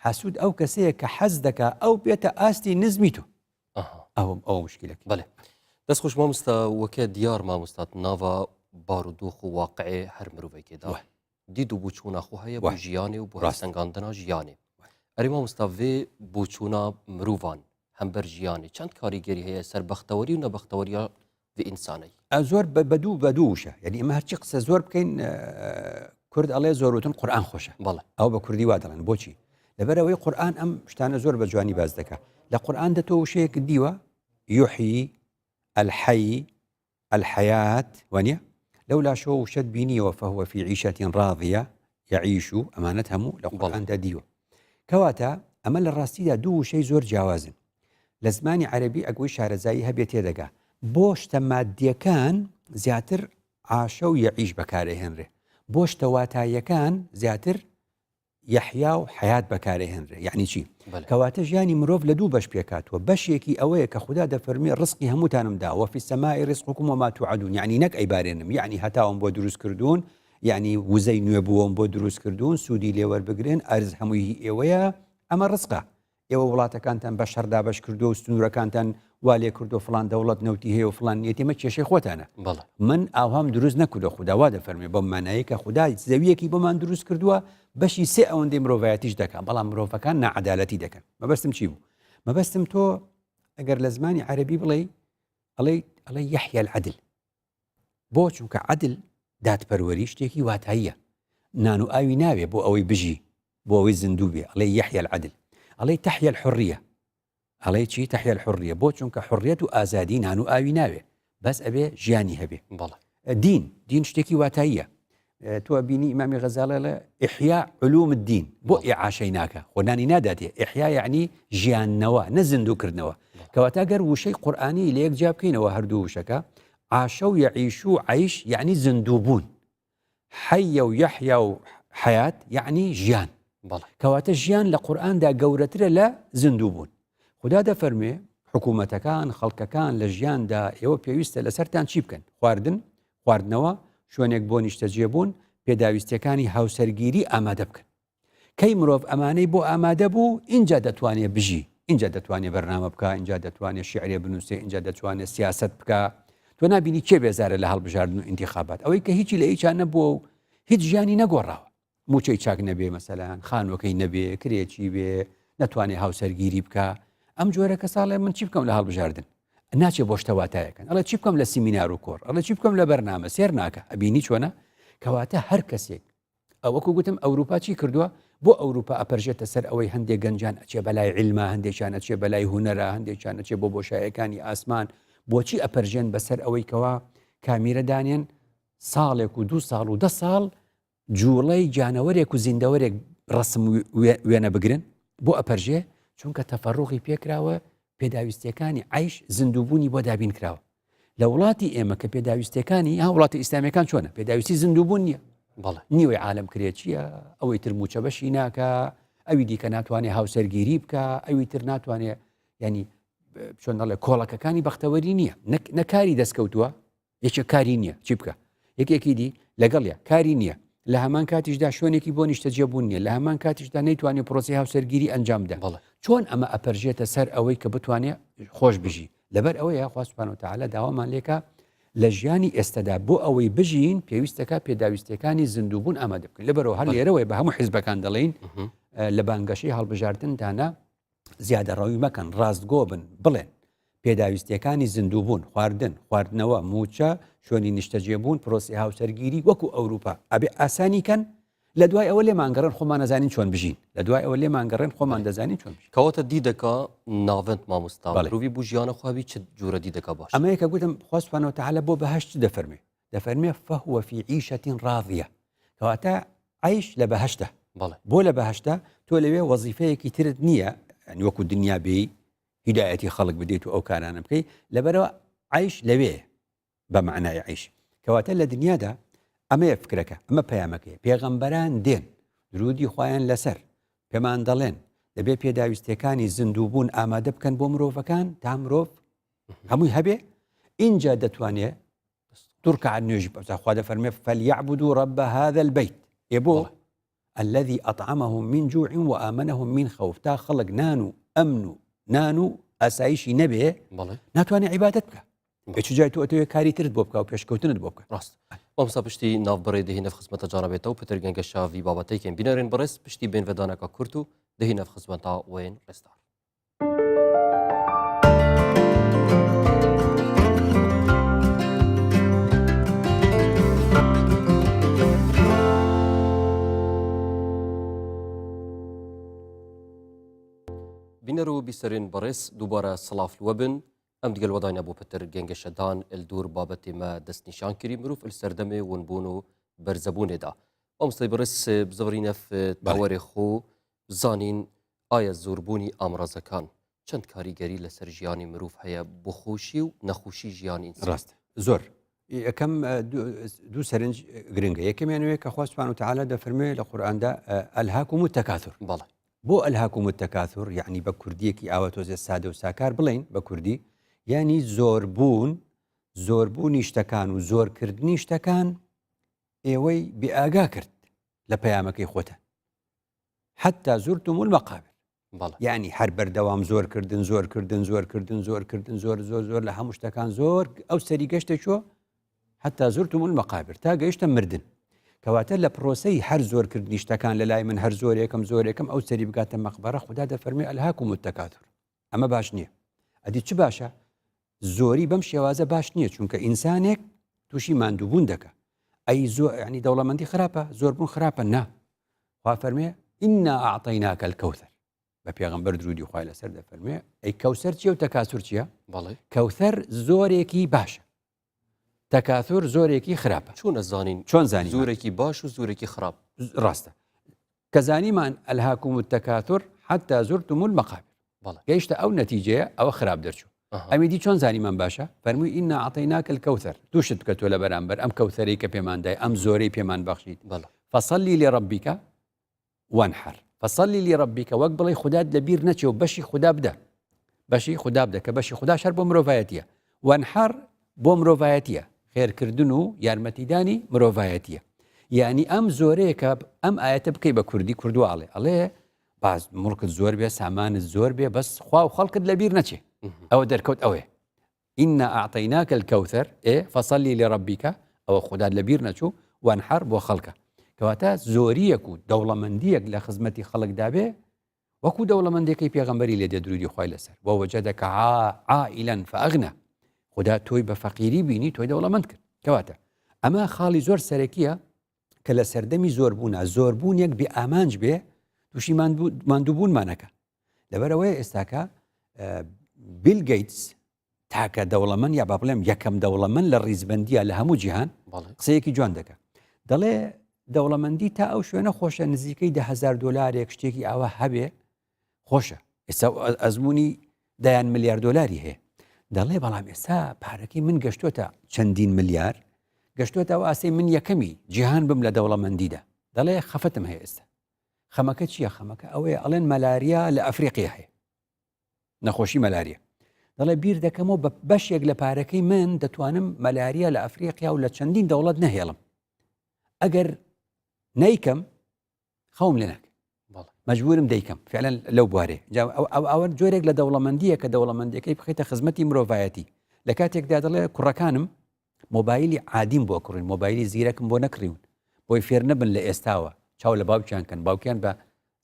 حەسوود ئەو کەسەیە کە حەز دەکا ئەو بێتە ئاستی نزمی تۆ ئەو مشکلەکە بەێ دەستخۆش مامۆستا وەکە دیار مامۆستات ناوە بارودۆخ و واقعێ هەر مرۆڤێکێدا دید و بوچوونە خۆ هەیە بۆ ژیانێ و بۆ ڕاستەنگاندنا ژیانێ ئەری مامۆستا vê بوچوونە مرۆڤان هەمبەر ژیانێ چەند کاریگەری هەیە سەر بەختەوەری و نەبەختەوەریە vê ئینسانەی زۆر بەدوو وشە یعنی ئەمە هەرچی قسە زۆر بکەین کورد ئەڵێ زۆرتن قورئان خۆشە بەڵێ ئەو بە کوردی وا دەڵێن بۆچی لەبەرەوەی قورئان ئەم شتانە زۆر بە جوانی باز دەکات لە قورئان دەتۆ وشەیەک دیوە يحيي الحي الحياة ونيا لولا شو وشد بيني فهو في عيشة راضية يعيش أمانتهم لقرآن داديو كواتا أمل الراستي دا دو شيء زور جوازن لزماني عربي أقوي شارزاي هبيتي دقا بوش تمادية كان زياتر عاشو يعيش بكاري هنري بوش تواتايا كان زياتر يحيا وحياة بكاري هنري يعني شي كواتا جاني مروف لدو باش بيكات وبشيكي أويك خدا دفرمي رزقي هموتانم دا وفي السماء رزقكم وما توعدون يعني نك أي بارينم يعني هتاهم بو دروس كردون يعني وزين يبوهم بو دروس كردون سودي ليور بقرين أرز هموي إيويا أما رزقه إيوا ولاتا كانتن بشر دا باش كردو استنورا كانتن والي كردو فلان دولت نوتي هي وفلان نيتي ما تشي خوتانا من أوهم دروس نكدو خدا وادا فرمي بمعنايك خدا زاويكي بمان دروس كردوا بەشی سێ ئەوەندەی مرۆڤایەتیش دەکەن بەڵام مرۆڤەکان نەعەدالەتی دەکەن مەبەستم چی بوو مەبەستم تۆ ئەگەر لە زمانی عەرەبی بڵێ ئەڵێ یحیە العەدل بۆ چونکە عەدل دادپەروەری شتێکی واتاییە نان و ئاوی ناوێ بۆ ئەوەی بژی بۆ ئەوەی زیندوو بێ ئەڵێ یحیە العەدل ئەڵێ تەحیە الحوڕیە ئەڵێ چی تەحیە الحوڕیە بۆ چونکە حوڕیەت و ئازادی نان و ئاوی ناوێ بەس ئەبێ ژیانی هەبێ دین شتێکی واتاییە تۆ بینی ئیمامی غەزاڵی لە ئیحیا علوم الدین بۆ ئیعاشەی ناکە خۆنانی ناداتێ ئیحیا یعنی ژیاننەوە نە زیندووکردنەوە کەواتە گەر وشەی قورئانی لە یەک جا بکەینەوە هەردوو وشەکە عاشە و یعیش و عیش یعنی زیندوو بوون حەیە و یەحیا و حەیات یعنی ژیان کەواتە ژیان لە قورئاندا گەورەترە لە زیندوو بوون خدا دەفەرمێ حکوومەتەکان خەڵکەکان لە ژیاندا ئێوە پێویستە لەسەرتان چی بکەن خواردنەوە شوێنێک بۆ نیشتەجێبوون پێداویستەکانی هاوسەرگیری ئامادە بکەن کەی مرۆڤ ئەمانەی بۆ ئامادە بوو اینجا دەتوانێت بژی اینجا دەتوانێت بەرنامە بکە اینجا دەتوانێت شیعرێ بنووسێ اینجا دەتوانێت سیاست بکە تۆ نابینی کێ بێزارە لە هەڵبژاردن و ئینتیخابات ئەوەی کە هیچی لە هیچیان نەبووە و هیچ ژیانی نەگۆڕاوە موچەی چاک نەبێ مەسەلەن خانوەکەی نەبێ کرێکی بێ نەتوانێت هاوسەرگیری بکە ئەم جۆرە کە ساڵێ من چی بکەم لە هەڵبژاردن ناچێ بۆ شتەواتایەکەن ئەڵێ چی بکەم لە سیمینار و کۆڕ ئەڵێ چی بکەم لە بەرنامە سێر ناکە ئەبینی چۆنە کەواتە هەر کەسێک ئەوەکو گوتم ئەوروپا چی کردووە بۆ ئەوروپا ئەپەرژێتە سەر ئەوەی هەندێک گەنجان ئەچێ بەلای عیلما هەندێکیان ئەچێ بەلای هونەرە هەندێکیان ئەچێ بۆ بۆشایەکانی ئاسمان بۆچی ئەپەرژێن بەسەر ئەوەی کەوا کامیرە دانێن ساڵێک و 2 ساڵ و 10 ساڵ جوڵەی جانەوەرێک و زیندەوەرێک ڕسم وێنە بگرن بۆ ئەپەرژێ چونکە تەفەڕوغی پێکراوە پێداویستەکانی عیش زیندووبوونی بۆ دابین کراوە لە وڵاتی ئێمە کە پێداویستەکانی ها وڵاتی ئیسلامیەکان چۆنە پێداویستی زیندووبوون نییە نیوەی عالم کرێت چییە ئەوەی تر موچە بەشی ناکە ئەوی دیکە ناتوانێت هاوسەرگیری بکە ئەوی تر ناتوانێت ینی چۆن دەڵێ کۆڵەکەەکانی بەختەوەری نییە نەکاری دەستکەوتووە یەکێ کاری نییە چی بکە یەکێکی دی لەگەڵە کاری نییە لە هەمان کاتیشدا شوێنێکی بۆ نیشتەجێبوون نیە لە هەمان کاتیشدا نەیتوانێت پرۆسی هاوسەرگیری ئەنجامدا چۆن ئەمە ئەپەرژێتە سەر ئەوەی کە بتوانێت خۆش بژی لەبەر ئەوەیە خوا سوبحانەهو وتەعالە داوامان لێکە لە ژیانی ئێستادا بۆ ئەوەی بژین پێویستەکە پێداویستەکانی زیندووبوون ئامادە بکەین لەبەرەوە هەر لێرەوەی بە هەموو حیزبەکان دەڵێن لە بانگەشەی هەڵبژاردنتانە زیادە ڕەوی مەکەن ڕاستگۆ بن بڵێن پێداویستەکانی زیندووبوون خواردنەوە موچە شوێنی نیشتەجێبوون پرۆسی هاوسەرگیری وەکو ئەوروپا ئەبێ ئاسانیکەن لە دوای ئەوە لێمانگەڕن خۆمان نەزانین چۆن بژین لە دوای ئەوە لێمانگەڕێن خۆمان دەزانین چۆن بژین کەواتە دی دەکا ناوەند مامۆستا مرۆڤی بوو ژیانە خواوی چ جورە دی دەکا باش ئەمەیە کە گوتم خوا سوبحانەهو وتەعالە بۆ بەهەشت دەفەرمێ فەهوە فی عیشەة ڕاضیە کەواتە عیش لە بەهەشتە بۆ لە بەهەشتە تۆ لەوێ وەزیفەیەکی ترت نییە ینی وەکو دنیا بێ هیدایەتی خەڵک بدەیت و ئەو کارانە بکەی لەبەرەوە عیش لەوێ بە معنای عیش کەواتە لە دنیادا ئەمەیە فکرەکە ئەمە پەیامەکەیە پێغەمبەران دێن درودی خوایان لەسەر پێمان دەڵێن دەبێ پێداویستەکانی زیندووبوون ئامادە بکەن بۆ مرۆڤەکان تا مرۆڤ هەمووی هەبێ اینجا دەتوانێت دوڕکەعات نوێژی بکات خوا دەفەرمێ فەلیعبدوا رب هذا البيت ئێ بۆ الذي أطعمهم من جوع وآمنهم من خوف تا خەڵک نان و ئاسایشی نەبێ ناتوانێت عیبادەت بکە بێچ جای تۆ ئەتەوێت کاری ترت بۆ بکە و پێشکەوتنت بۆ بکە ڕاست مامۆستا پشتی ناوبڕێ دەهینە خزمەتە جانەبێتەوە پتر گەنگە شاوی بابەتێکێن بینەرێن بەڕێز پشتی بێن ڤێدانەکە کورت و دەهینە خزمەتە وێن ڕێستار بینەر و بیسەرێن بەڕێز دووبارە سڵاف وەبن ئەم دیگەل وەداینە بۆ پتر گەنگەشەدان ئەلدور بابەتێمە دەستنیشان کردی مرۆڤ ئەلسەردەمێ ونبوون و بەرزەبوونێدا ئەمستای بەڕێز بزەڕینە باوەرێ خۆ زانین ئایا زۆربوونی ئامڕازەکان چەند کاریگەری لەسەر ژیانی مرۆڤ هەیە بۆ خۆشی و نەخۆشی ژیانی ڕاست زۆر یەکەم دوو سەرنج گرنگە یەکەمیانوێت کە خوا سوبحانەهو وتەعالە دەفەرمێ لە قورئاندا ئەلهاکوم التەکاثر بەڵێ بۆ ئەلهاکوم التەکاثر یعنی بە کوردیەکی ئاوە تۆزێ سادە و ساکار بڵێن بە کوردی یعنی زۆربوونی شتەکان و زۆرکردنی شتەکان ئێوەی بێئاگا کرد لە پەیامەکەی خۆتە حتا زورتم المەقابر یعنی هەر بەردەوام زۆرکردن زۆر لە هەموو شتەکان زۆر ئەو سەری گەشتە چۆ حتا زورتم المەقابر تا گەیشتە مردن کەواتە لە پرۆسەی هەر زۆرکردنی شتەکان لە لای من هەر زۆرێکم ئەو سەری بگاتە مەقبەرە خوددا دەفەرمێ ئەلهاکوم التەکاثر ئەمە باش نییە ئەدی چ باشە زۆری بەم شێوازە باش نییە چونکە ئینسانێک تووشی ماندووبوون دەکە ئەی زۆر ینی دەوڵەمەندی خراپە زۆربوون خراپە نا خوا فەرمێ ئینا ئەعطەیناکە الکەوثەر بە پێغەمبەر درودی خوای لەسەر دەفەرمێ ئەی کەوسەر چییە و تەکاسور چییە بەڵێ کەوثەر زۆرێکی باشە تەکاثور زۆرێکی خراپە چۆن زانین زۆرێکی باش و زۆرێکی خراپ ڕاستە کە زانیمان ئەلهاکوم التەکاثر حتا زورتم المەقابر گەیشتە ئەو نەتیجەیە ئەوە خراپ دەرچوو ئەمی دی چۆن زانیمان باشە فەرمووی ئینا ئەعطەیناکە الکەوثەر دووشت بکە تۆ لە بەرامبەر ئەم کەوثەرەی کە پێمان دای ئەم زۆرەی پێمان بەخشیت فەصەلی لێڕەبیکە وانحەر فەصەلی لێڕەبیکە وەک بڵێ خودات لەبیر نەچێ و بەشی خوددا بدە کە بەشی خوددا شەر بۆ مرۆڤایەتیە وانحەر بۆ مرۆڤایەتیە خێرکردن و یارمەتیدانی مرۆڤایەتیە یعنی ئەم زۆرەیەکە ئەم ئاەتە بکەی بە کوردی کوردواڵێ ئەڵێ باز مڵکت زۆر بێ سامانت زۆر بێ بەس خوا و خەڵکت لەبیر نەچێ ئەوە دەرکەوت ئەوێ ئینا ئەعطەیناکە الکەوثەر فەصەلی لێڕەبیکە ئەوە خودات لەبیر نەچوو وانحەر بۆ خەڵکە کەواتە زۆریەک و دەوڵەمەندیەک لە خزمەتی خەڵکدا بێ وەکو دەوڵەمەندێکی پێغەمبەری لێ دێ درودی خوای لەسەر ووەجەدەکە عائیلا فەئەغنا خدا تۆی بە فەقیری بینی تۆی دەوڵەمەند کرد کەواتە ئەمە خاڵی زۆر سەرەکیە کە لە سەردەمی زۆربوونێک بێ ئامانج بێ تووشی ماندووبوونمانەکە لەبەرەوەی ئێستاکە بیل گەیتس تاکە دەوڵەمەند یا با بڵێم یەکەم دەوڵەمەند لە ڕیزبەندیە لە هەموو جیهان قسەیەکی جوان دەکە دەڵێ دەوڵەمەندی تا ئەو شوێنە خۆشە نزیکەی $10,000 شتێکی ئاوە هەبێ خۆشە ئێستا ئەزمموی دایان ملیار دۆلاری هەیە دەڵێ بەڵام ئێستا پارەکەی من گەشتوتە چەندین ملیار گەشتوتە ئاسی من یەکەمی جیهان بم لە دەوڵەمەندیدا دەڵێ خەفتم هەیە ئێستا خەمەکە چییە خەمەکە ئەوەیە ئەڵێن مەلاریا لە ئەفریقیا هەیە نەخۆشی مەلاریا دەڵێ بیر دەکەمەوە بە بەشێک لە پارەکەی من دەتوانم مەلاریا لە ئەفریقیا و لە چەندین دەوڵەت نەهێڵم ئەگەر نیکەم خەوم لێ ناکە مەجبورم دەیکەم فعلا لەو بوارێ ئەوە جۆرێک لە دەوڵەمەندیە کە دەوڵەمەندیەکەی بخیتە خزمەتی مرۆڤایەتی لە کاتێکدا دەڵێ کوڕەکانم مۆبایلی عادیم بۆ کڕین مۆبایلی زیرەکم بۆ نەکڕیون بۆی فێر نەبن لە ئێستاوە چاو لە باوکیان کەن باوکیان بە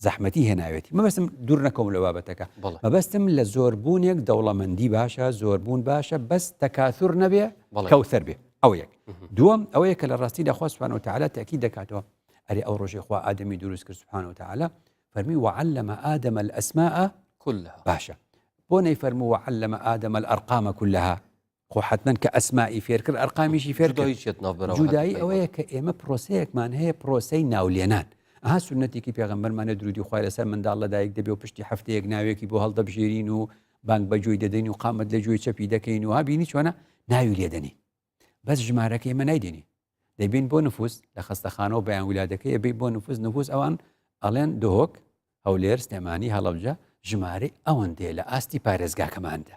زەحمەتی هێناوێتی مەبەستم دوور نەکەم لە بابەتەکە مەبەستم لە زۆربوونێک دەوڵەمەندی باشە زۆربوون باشە بەس تەکاثور نەبێ کەوثەر بێ ئەو یەک دووەم ئەوەیە کە لە ڕاستی دەخوا سوبحانەهو وتەعالا تاکید دەکاتەوە ئەرێ ئەو ڕۆژەی خوا ئادەمی دروست کرد سوبحانەهو وتەعالا فەرمی وعلم آدم الأسماء كلها باشا بۆ نەیفەرموو وعلم آدم الأرقام كلها خۆ حتمەن کە ئەسمائی فێر کرد ئەرقامیشی فێر کرد جودایی ئەوەیە کە ئێمە پرۆسەیەکمان هەیە پرۆسەی ناولێنان ئەها سونەتێکی پێغەمبەرمانە درودی خوای لەسەر منداڵ لەدایک دەبێ و پشتی هەفتەیەک ناوێکی بۆ هەڵدەبژێرین و بانگ بەجۆی دەدەین و قامت لە جوۆی چەپی دەکەین و هابینی چۆنە ناوی لێدەنی بەس ژمارەکە ئێمە نایدێنی دەبین بۆ نفوس لە خەستەخانەوە بەیان ویلادەکەی ئەبێ بۆ نفوس ئەوان ئەڵێن دۆک هەولێر سلێمانی هەڵەبجە ژمارەی ئەوەندێ لە ئاستی پارێزگاکەماندا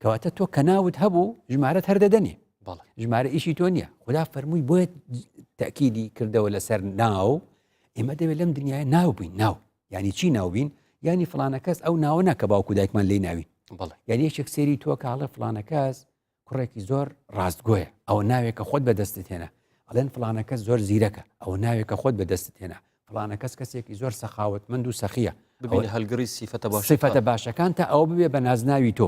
کەواتە تۆ کە ناوت هەبوو ژمارەت هەردەدەنی ژمارە ئیشی تۆ نییە خدا فەرمووی بۆیە تەکیدی کردەوە لەسەر ناو ئێمە دەوێت لەم دنیاە ناو بین ناو یعنی چی ناوبین ینی فلانە کەس ئەو ناوە ناکە باوکو دایکمان لێی ناوی یعنی یەکێک سێری تۆ کە هەڵە فلانە کەس کوڕێکی زۆر ڕاستگۆیە ئەوە ناوێکە خۆت بەدەستت هێنا ئەڵێن فلانە کەس زۆر زیرەکە ئەوە ناوێکە خۆت بەدەستت هێنا فلانە کەس کەسێکی زۆر سەخاوتمەند و سەخیە ببینە هەلگری سیفەتە باشەکان تا ئەوە ببێ بە نازناوی تۆ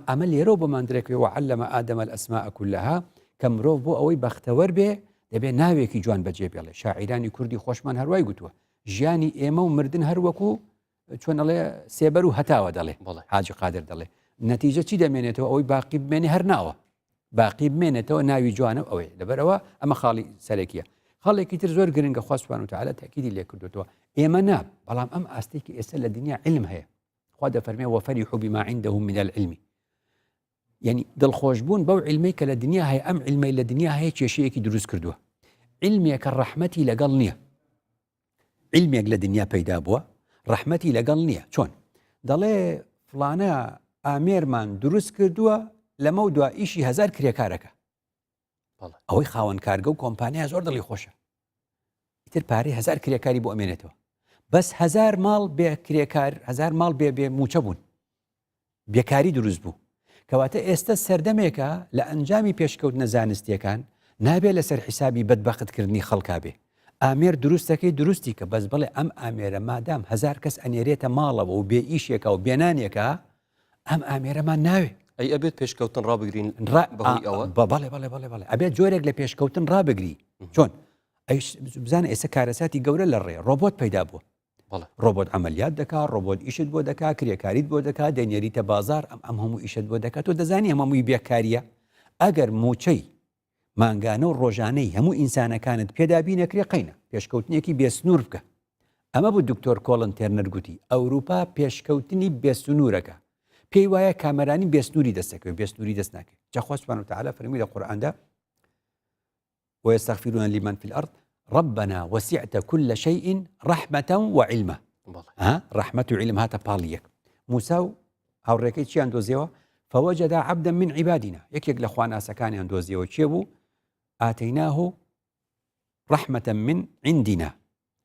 ئەمە لێرەوە بۆمان درێکوێ وعلم آدم الأسماء كلها کە مرۆڤ بۆ ئەوەی بەختەوەر بێ دەبێت ناوێکی جوان بەجێ بێڵێ شاعیرانی کوردی خۆشمان هەروای گوتووە ژیانی ئێمە و مردن هەروەکو چۆن ئەڵێ سێبەر و هەتاوە دەڵێ حاجی قادر دەڵێ نەتیجە چی دەمێنێتەوە ئەوەی باقی بمێنێ هەر ناوە باقی بمێنێتەوە ناوی جوانە ئەوەیە لەبەرەوە ئەمە خاڵی سەرەکیە خاڵێکی تر زۆر گرنگە خوا سوبحانەهو وتەعالا تاکیدی لێ کردوتەوە ئێمە ناب بەڵام ئەم ئاستێکی ئێستا لە دنیا علم هەیە خوا دەفەرمێ وفرحوا بما عندهم من العلم یعنی دڵخۆشبوون بەو علمەی کە لە دنیا هەیە ئەم علمەی لە دنیا هەیە کێشەیەکی دروست کردووە علمێکە ڕەحمەتی لەگەڵ نییە علمێک لە دنیا پەیدا بووە ڕەحمەتی لەگەڵ نییە چۆن دەڵێ فلانە ئامێرمان دروست کردووە لەمە و دوا ئیشی 1000 کرێکارەکە ئەوەی خاوەن کارگە و کۆمپانیا زۆر دڵی خۆشە ئیتر پارەی 1000 کرێکاری بۆ ئەمێنێتەوە بەس 1000 ماڵ بێ کرێکار 1000 ماڵ بێ موچە بوون بێکاری دروست بوو کەواتە ئێستا سەردەمێکە لە ئەنجامی پێشکەوتنە زانستیەکان نابێت لەسەر حیسابی بەدبەختکردنی خەڵکا بێ ئامێر دروستەکەی درستی کە بەس بڵێ ئەم ئامێرە مادام 1000 کەس ئەنێرێتە ماڵەوە و بێ ئیشێکە و بێنانێکە ئەم ئامێرەمان ناوێ ئەی ئەبێت پێشکەوتن ڕابگرین بەڵێ ئەبێت جۆرێک لە پێشکەوتن ڕابگری چۆن بزانە ئێستا کارەساتی گەورە لە ڕێ ڕۆبۆت پەیدا بووە ڕۆبۆت ئەمەلیات دەکات ڕۆبۆت ئیشت بۆ دەکات کرێکاریت بۆ دەکات دەنێریتە بازار ئەم هەموو ئیشت بۆ دەکات تۆ دەزانی هەمووی بێکاریە ئەگەر موچەی مانگانە و ڕۆژانەی هەموو ئینسانەکانت پێدابی نەکرێ قەینە پێشکەوتنێکی بێسنوور بکە ئەمە بوو دکتۆر کۆڵن تێرنەر گوتی ئەوروپا پێشکەوتنی بێسنوورەکە پێی وایە کامەرانی بێسنووری دەستەکەوێت بێسنووری دەست ناکەێت جا خوا سوبحانەهو وتەعالا فەرمووی لە قورئاندا ويستغفرون لمن في الأرض ربنا وسعت كل شيء رحمة وعلما رحمة وعلم هاتا باليك موسى هاورێکەی چیان دۆزیەوە فوجد عبدا من عبادنا یەکێک لە خواناسەکانیان دۆزیەوە چێ بوو آتيناه رحمة من عندنا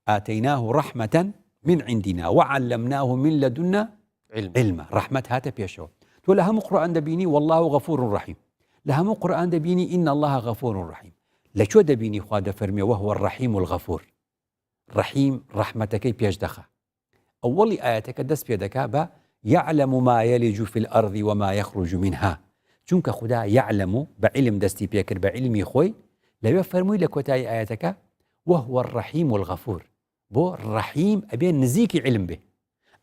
آتيناه رحمة من عندنا وعلمناه من لدنا علما رحمة هاتا بيشو تو لهم قرآن دبيني والله غفور رحيم لهم قرآن دبيني إن الله غفور رحيم لشو دبيني خواد فرمي وهو الرحيم الغفور رحيم رحمتك بيش دخا أولي آياتك دس بيدك با يعلم ما يلج في الأرض وما يخرج منها چونك خدا يعلم بعلم دستي بيكر بعلمي خوي لا يفرمي لك وتاي آياتك وهو الرحيم الغفور بو الرحيم أبين نزيكي علم به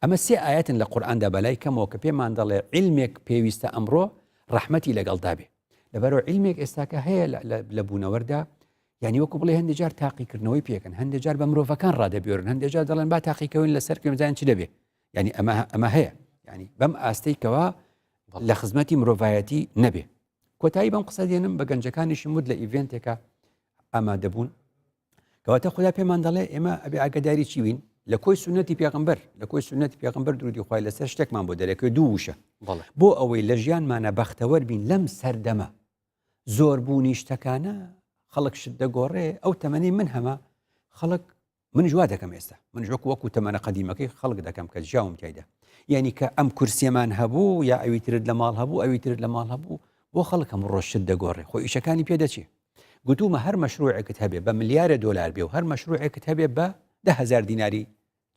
أما سي آيات لقرآن دا بلاي كم وكبي ما عندله علمك بيويست أمره رحمتي لقل دابه لبرو علمك استاكا هي لبونا وردا يعني وكو بلي هند جار تاقي كرنوي بيكن هند جار بمروفا كان رادا بيورن هند جار دلن با تاقي كوين لسر كم زين چي دبي يعني أما هي ینی بەم ئاستەیکەوە لە خزمەتی مرۆڤایەتی نەبێ. کۆتایی بەم قسە دێنم بە گەنجەکانیشی مود لە ئیڤێنتێکە ئامادەبوون کەواتە خوددا پێمان دەڵێ ئێمە ئەبێ ئاگداری چیوین لە کۆی سنەتی پێغمبەر لە کۆی سنەتی پێغمبەر درودی خوای لەسەر شتێکمان بۆ دەرەکەی دوو وشە بۆ ئەوەی لە ژیانمانە بەختەوەر بین لەم سەردەمە زۆربوونی شتەکانە خەڵک شت دەگۆڕێ ئەو تەمەنی من هەمە خەڵک من جوا دەکەم ئێستا من وەکو تەمەنە قەدیمەکەی خەڵک دەکەم کە ژیاوم تایدا یعنی کە ئەم کورسیەمان هەبوو یا ئەوی ترت لە ماڵ هەبوو ئەوی ترت لە ماڵ هەبوو بۆ خەڵک هەموو ڕۆژ شت دەگۆڕێ خۆی ئیشەکانی پێدەچێ گوتومە هەر مەشروعێکت هەبێ بە ملیارە دۆلار بێ و هەر مەشروعێکت هەبێ بە 10,000 دیناری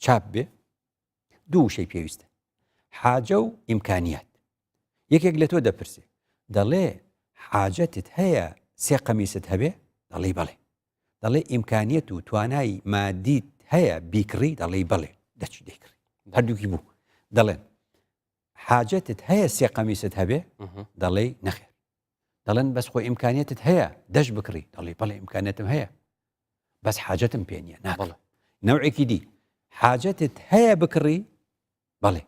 چاپ بێ دوو شەی پێویستە حاجە و ئیمکانیات یەکێک لە تۆ دەپرسێ دەڵێ حاجەتت هەیە سێ قەمیست هەبێ دەڵێ بەڵێ دەڵێ ئیمکانیەت و توانایی مادیت هەیە بیکڕی دەڵێ بەڵێ دەچی دەیکڕی هەردووکی بوو دەڵێن حاجەتت هەیە سێ قەمیست هەبێ دەڵێ نەخێر دەڵێن بەس خۆ ئیمکانیەتت هەیە دەش بکڕی دەڵێ بەڵێ ئیمکانیەتم هەیە بەس حاجەتم پێ نییە ناکڵە نەوعێکی دی حاجەتت هەیە بکڕی بەڵێ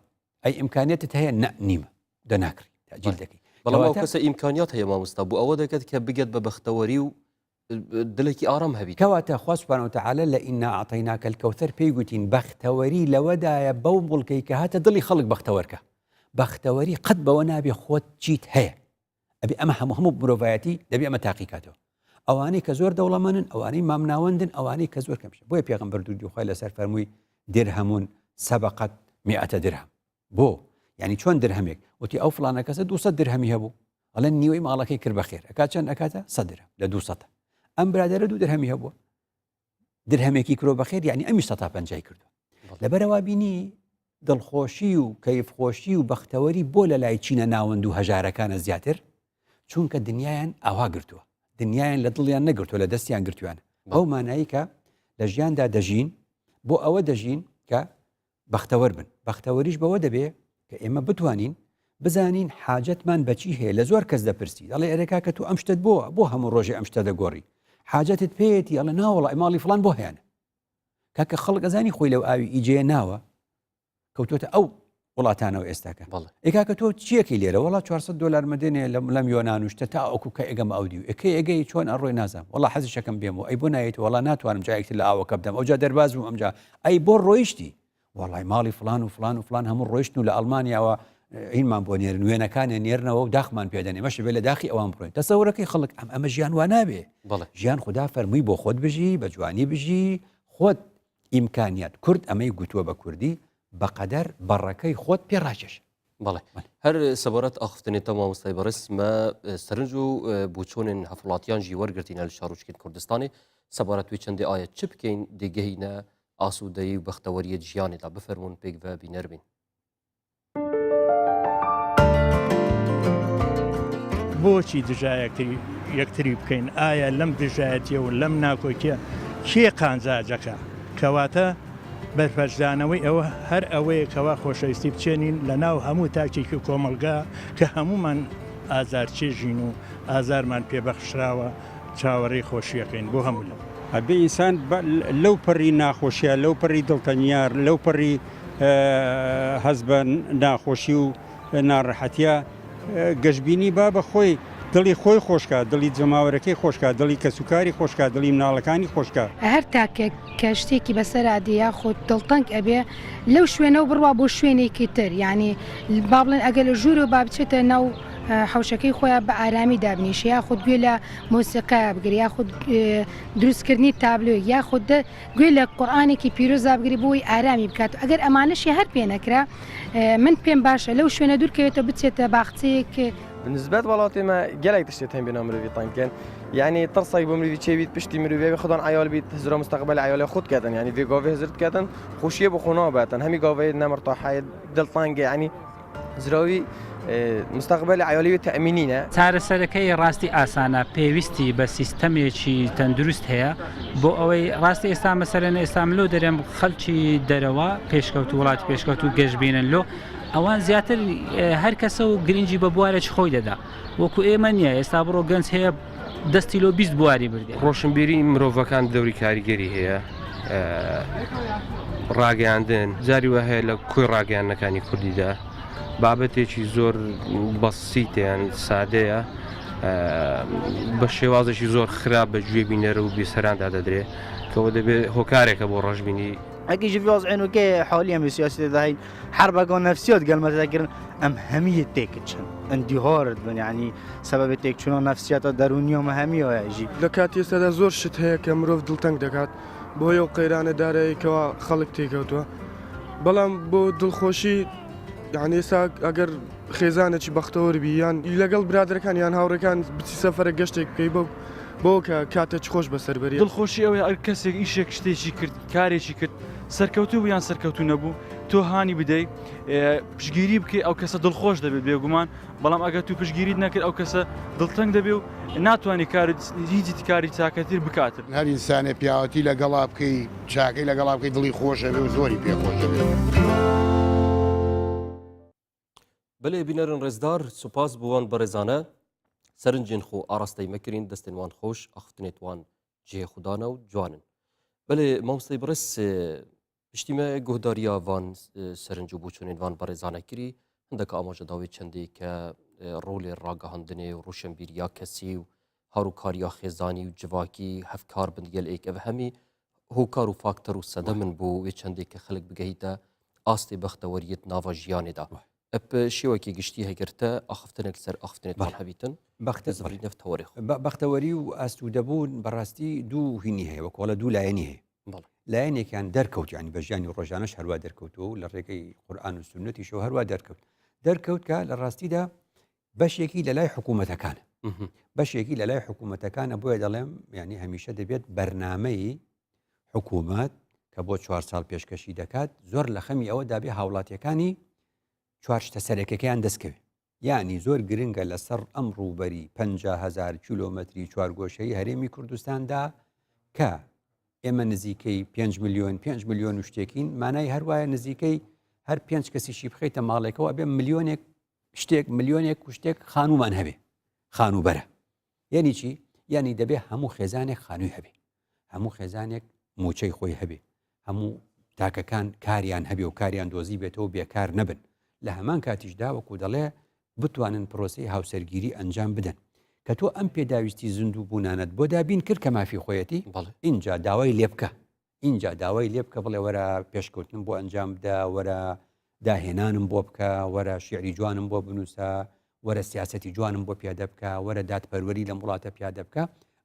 ئەی ئیمکانیەتت هەیە نیمە دەناکڕی تاجیل دەکەی بەڵام ئەو کەسە ئیمکانیات هەیە مامۆستا بوو ئەوە دەکات کە بگەت بە بەختەوەری و دلێکی ئارام هەبی کەواتە خوا سوبحانەهو وتەعالە لە ئینا ئەعطەیناکە الکەوثەر پێی گوتین بەختەوەری لەوەدایە بەو مڵکەی کە هاتە دڵی خەڵک بەختەوەرکە بەختەوەری قەت بەوە نابێ خۆت چیت هەیە ئەبێ ئەمە هەموو مرۆڤایەتی دەبێ ئەمە تاقیکاتەوە ئەوانەی کە زۆر دەوڵەمەندن ئەوانەی مامناوەندن ئەوانەی کە زۆر کەمشە بۆیە پێغەمبەر درودی خوای لەسەر فەرمووی درهەمون سەبقەت 100 درهم بۆ یعنی چۆن درهەمێک وتی ئەو فڵانە کەسە 200 درهەمی هەبوو ئەڵێن نیوەی ماڵەکەی کرد بەخێر ئەکات چەند ئەکاتە 100 درهم لە 200 ئەم برادەرە 2 درهەمی هەبووە درهەمێکی کرۆ بەخێر یعنی ئەمی 150 کردو لەبەرەوە بینی دڵخۆشی و کەیفخۆشی و بەختەوەری بۆ لە لای چینە ناوەند و هەژارەکانە زیاتر چونکە دنیایان ئاوا گرتووە دنیایان لە دڵیان نەگرتووە لە دەستیان گرتووانە ئەو مانایی کە لە ژیاندا دەژین بۆ ئەوە دەژین کە بەختەوەر بن بەختەوەریش بەوە دەبێ کە ئێمە بتوانین بزانین حاجەتمان بەچی هەیە لە زۆر کەس دەپرسی دەڵێ ئەرێکا کە تو ئەم شتت بۆ هەموو ڕۆژێ ئەم شتە دەگۆڕی حاجەتت پێیەتی ئەڵێ ناوەڵە ئەماڵی فڵان بۆ هەیەنە کاکە خەڵک ئەزانی خۆی لەو ئاوی ئیجێ ناوە کەوتۆتە ئەو وڵاتانەوە ئێستاکە ئێکاکە تۆ چیەکەی لێرە وڵا 400 دلار مدێنێ لەم یۆنانوشتە تا ئەوکو کە ئەگەم ئەودی و ئەگەی چۆن ئەڕۆی نازام وڵا حەزیشەکەم بێمەوە ئەی بۆ نایێت وڵا ناتوانم جایەکتر لە ئاوەکە بدەم ئەوجا دەرباز بووم ئەمجا ئەی بۆ ڕۆیشتی وڵای ماڵی فلان و فلان و فلان هەموو ڕۆیشتن و لە ئەڵمانیاوە ئینمان بۆ نێرن وێنەکانە نێرنەوە و داخمان پێدەنێ مەش بێ لە داخی ئەوان بڕۆین تەسەورەکەی خەڵک ئەمە ژیان وا نابێ ژیان خوددا فەرمووی بۆ خۆت بژی بە جوانی بژی خۆت ئیمکانیات کورد ئەمەی گوتووە بە کوردی بەقەدەر بەڕەکەی خۆت پێڕاکێش بەڵێ هەر سەبارەت ئاخفتنێتە مامۆستای بەڕێز مە سەرنج و بوچۆنên هەفڵاتیان ژی وەرگرتینە لە شارۆچکین کوردستانی سەبارەت وی چەندێ ئاەت چ بکەین دێگەهینە ئاسوودەیی و بەختەوەریە ژیانێدا بفەرمونون پێک بە بینەر بین بۆچی دژا یەکتری بکەین ئایا لەم دژایەتیە و لەم ناکۆکیە کێ قانزاجەکە کەواتە بەرپەرزانەوەی ئەوە هەر ئەوەیە کەوا خۆشەویستی بچێنین لە ناو هەموو تاکێکی کۆمەلگا کە هەمومان ئازار چێژین و ئازارمان پێبەخشراوە چاوەڕێی خۆشیەکەین بۆ هەموو لەو ئەبێ ئینسان لەو پەڕی ناخۆشیە لەو پەڕی دڵتەنیار لەو پەڕی هەز بە ناخۆشی و ناڕەحەتیە گەشتبینی با بە خۆی دڵی خۆی خۆشکە دڵی جەماوەرەکەی خۆشکە دڵی کەسوکاری خۆشکە دڵی مناڵەکانی خۆشکە هەر تاکێک کە شتێکی بەسەرادەیە خۆت دڵتەنگ ئەبێ لەو شوێنەوە بڕوا بۆ شوێنێکی تر یعنی با بڵێن ئەگەر لە ژوور و با بچێتە ناو حوشەکەی خۆیان بە ئارامی دابنیشە یا خودت گوێ لە مۆسیقا بگری یا خود دروستکردنی تابلۆ یا خود گوێ لە قورئانێکی پیرۆزا بگری بۆی ئارامی بکات ئەگەر ئەمانەشی هەر پێ نەکرا من پێم باشە لەو شوێنە دوورکەوێتە بچێتە باخچەیەک بالنسبة وڵاتی ما گەلێک تشتێت هەم بێنە مرۆڤی تەنگکەن یعنی ترسێک بۆ مرۆڤی چێبیت پشتی مرۆڤی خۆدان عیال بیت هزرە مستقبل عیال خود کردن یعنی وی گاوی هزرت کردن خوشیە بۆ خۆناوە باتن هەمی گاوی نەمرتاحای دڵتەنگە یعنی زراوی مستقبل عیالی تەمینینە چارەسەرەکەی ڕاستی ئاسانە پێویستی بە سیستەمێکی تەندروست هەیە بۆ ئەوەی ڕاستی ئێستا مەسەرەن ئێستا لۆ دەرێم خەڵکی دەرەوە پێشکەوت و وڵاتی پێشکەوت و گەشتبینن لۆ ئەوان زیاتر هەر کەسە و گرنگی بە بوارێک خۆی دەدا وەکو ئێمە نییە ئێستا بڕۆ گەنج هەیە دەستی لۆ 20 بواری بردێ ڕۆشنبیری مرۆڤەکان دەوری کاریگەری هەیە ڕاگەاندن جاری وە هەیە لە کوی ڕاگەیانەکانی کوردیدا بابەتێکی زۆر بەسیتە ینی سادەیە بە شێوازێکی زۆر خراپ بە گوێ بینەرە و بیسەراندا دەدرێ کەەوە دەبێت هۆکارێکە بۆ ڕۆژبینی اگه جی وضع اینو که حالی هم سیاسی دهین حرب اگه نفسیات گل مثلا کردن ام همیه تکچن اندیهارد بن یعنی سبب تکچنا نفسیات درونی هم همیه هایجی لکاتی ساده زور شت هەیە کە مرۆڤ دڵتەنگ دەکات بۆ یەو قەیرانە دارەیەکەوە خەڵک تێکەوتووە بەڵام بۆ دڵخۆشی یعنی ئێستا ئەگەر خێزانێکی بەختەوەربی یان لەگەڵ برادەکان یان هاوڕەکان بچی سەفەرە گەشتێک بکەی بۆ کە کاتێک خۆش بەسەر بەری دڵخۆشی ئەوەی ئەر کەسێک ئیشێک شتێکی کرد کارێکی کرد سەرکەوتوو بوو یان سەرکەوتو نەبوو تۆ هانی بدەیت پشگیری بکەی ئەو کەسە دڵخۆش دەبێت بێگومان بەڵام ئەگەر تو پشگیریت نەکرد ئەو کەسە دڵتەنگ دەبێ و ناتوانێت هیچی کاری چاکەتر بکاتن هەر ئینسانێ پیاوەتی لەگەڵا بکەی چاکەی لەگەڵا بکەی دڵی خۆشە بێ و زۆری پێخۆشە بێت. بەلێ بینەرن ڕێزدار سوپاس بووان بەڕێزانە سەرنجین خۆ ئاراستەی مەکرین دەستێن وان خۆش ئەختنێت وان جێ خوددانە و جوانن بەلێ مامۆستای بەڕێز پشتیمە گۆداریە وان سەرنج و بووچونین وان بەڕێزانە کری هەندێکە ئاماژەداوی چەندێک کە ڕۆلێ ڕاگەهاندنێ و ڕوشنبیریا کەسی و هاروکاریا خێزانی و جواکی هەفکار بندگەل ئێک ئەوە هەمی هۆکار و فاکتەر و سەدە من بوو وێ چەندێک کە خەڵک بگەیتە ئاستی بەختەوەریت ناوە ژیانێدا ئەپ شێوەکی گشتی هەگرتە ئاخفتنێک سەر ئاختنێتمان هەبیتن بەختەوەری و ئاستودەبوون بەڕاستی دوو هینی هەیە وەکۆڵە دوو لایەنی هەیە لایەنێکیان دەرکەوت ینی بە ژیانی ڕۆژانەش هەروە دەرکەوتەوە و لە ڕێگەی قورئان و سونەتیشەوە هەروە دەرکەوت کە لە ڕاستیدا بەشێکی لە لای حکوومەتەکانە بەشێکی لە لای حکوومەتەکانە بۆیە دەڵێم ینی هەمیشە دەبێت بەرنامەی حکوومەت کە بۆ 4 ساڵ پێشکەشی دەکات زۆر لە خەمی ئەوە دابێ هاوڵاتیەکانی چوارشتە سەرەکەکەیان دەستکەوێت یعنی زۆر گرنگە لەسەر ئەم ڕووبەری 50,000 کیلۆمەتری چوارگۆشەی هەرێمی کوردستاندا کە ئێمە نزیکەی 5 ملیۆن شتێکین مانای هەروایە نزیکەی هەر 5 کەسیشی بخەیتە ماڵێکەوە بێ ملیۆنێک شتێک ملیۆنێک شتێک خانومان هەبێ خانوبەرە یعنی چی یعنی دەبێ هەموو خێزانێک خانووی هەبێ هەموو خێزانێک موچەی خۆی هەبێ هەموو تاکەکان کاریان هەبێ و کاریان دۆزی بێتەوە بێکار نەبن لە هەمان کاتیشدا وەکو دەڵێ بتوانن پرۆسی هاوسەرگیری ئەنجام بدەن کە تۆ ئەم پێداویستی زیندوو بوونانت بۆ دابین کرد کە مافی خۆیەتی اینجا داوای لێ بکە اینجا داوای لێ بکە بڵێ وەرە پێشکەوتن بۆ ئەنجام بدا وەرە داهێنانم بۆ بکە وەرە شیعری جوانم بۆ بنووسە وەرە سیاسەتی جوانم بۆ پیادە بکە وەرە دادپەروەری لە وڵاتە پیادە بکە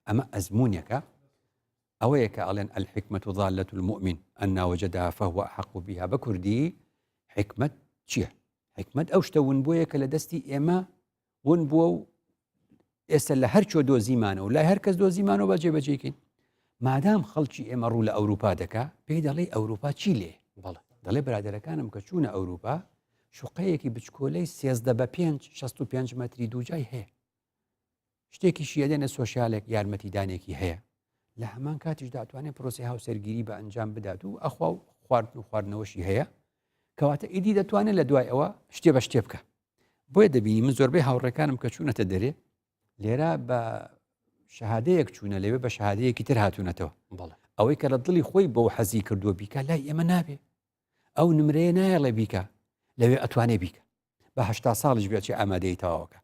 ئەمە ئەزمونێکە ئەوەیە کە ئەڵێن الحکمة ضالة المؤمن أن وجدها فهو أحق بها بە کوردی حکمت چییە؟ حکمت ئەو شتە ون بۆیە کە لە دەستی ئێمە ون بووە و ئێستا لە هەر چۆ دۆزیمانە و لای هەر کەس دۆزیمانەوە بە جێبەجێکەین مادام خەڵکی ئێمە ڕوو لە ئەوروپا دەکا پێی دەڵێ ئەوروپا چی لێ دەڵێ برادەرەکانم کە چوونە ئەوروپا شوقەیەکی بچکۆلەی 13/5 مەتری دووجای هەیە شتێکی شیەدێنە سۆشیالێک یارمەتیدانێکی هەیە لە هەمان کاتیش داتوانێت پرۆسی هاوسەرگیری بە ئەنجام بدات و ئەخوا و خواردن و خواردنەوەشی هەیە کەواتە ئیدی دەتوانێت لە دوای ئەوە شتێ بە شتێ بکە بۆیە دەبینی من زۆربەی هاوڕێکانم کە چوونەتە دەرێ لێرە بە شەهادەیەک چوونە لەوێ بە شەهادەیەکی تر هاتوونەتەوە ئەوەی کە لە دڵی خۆی بەو حەزی کردووە بیکە لای ئێمە نابێ ئەو نمرەیە نایەڵێ بیکە لەوێ ئەتوانێ بیکە بە 80 ساڵش بێت ئامادەی تەواوەکە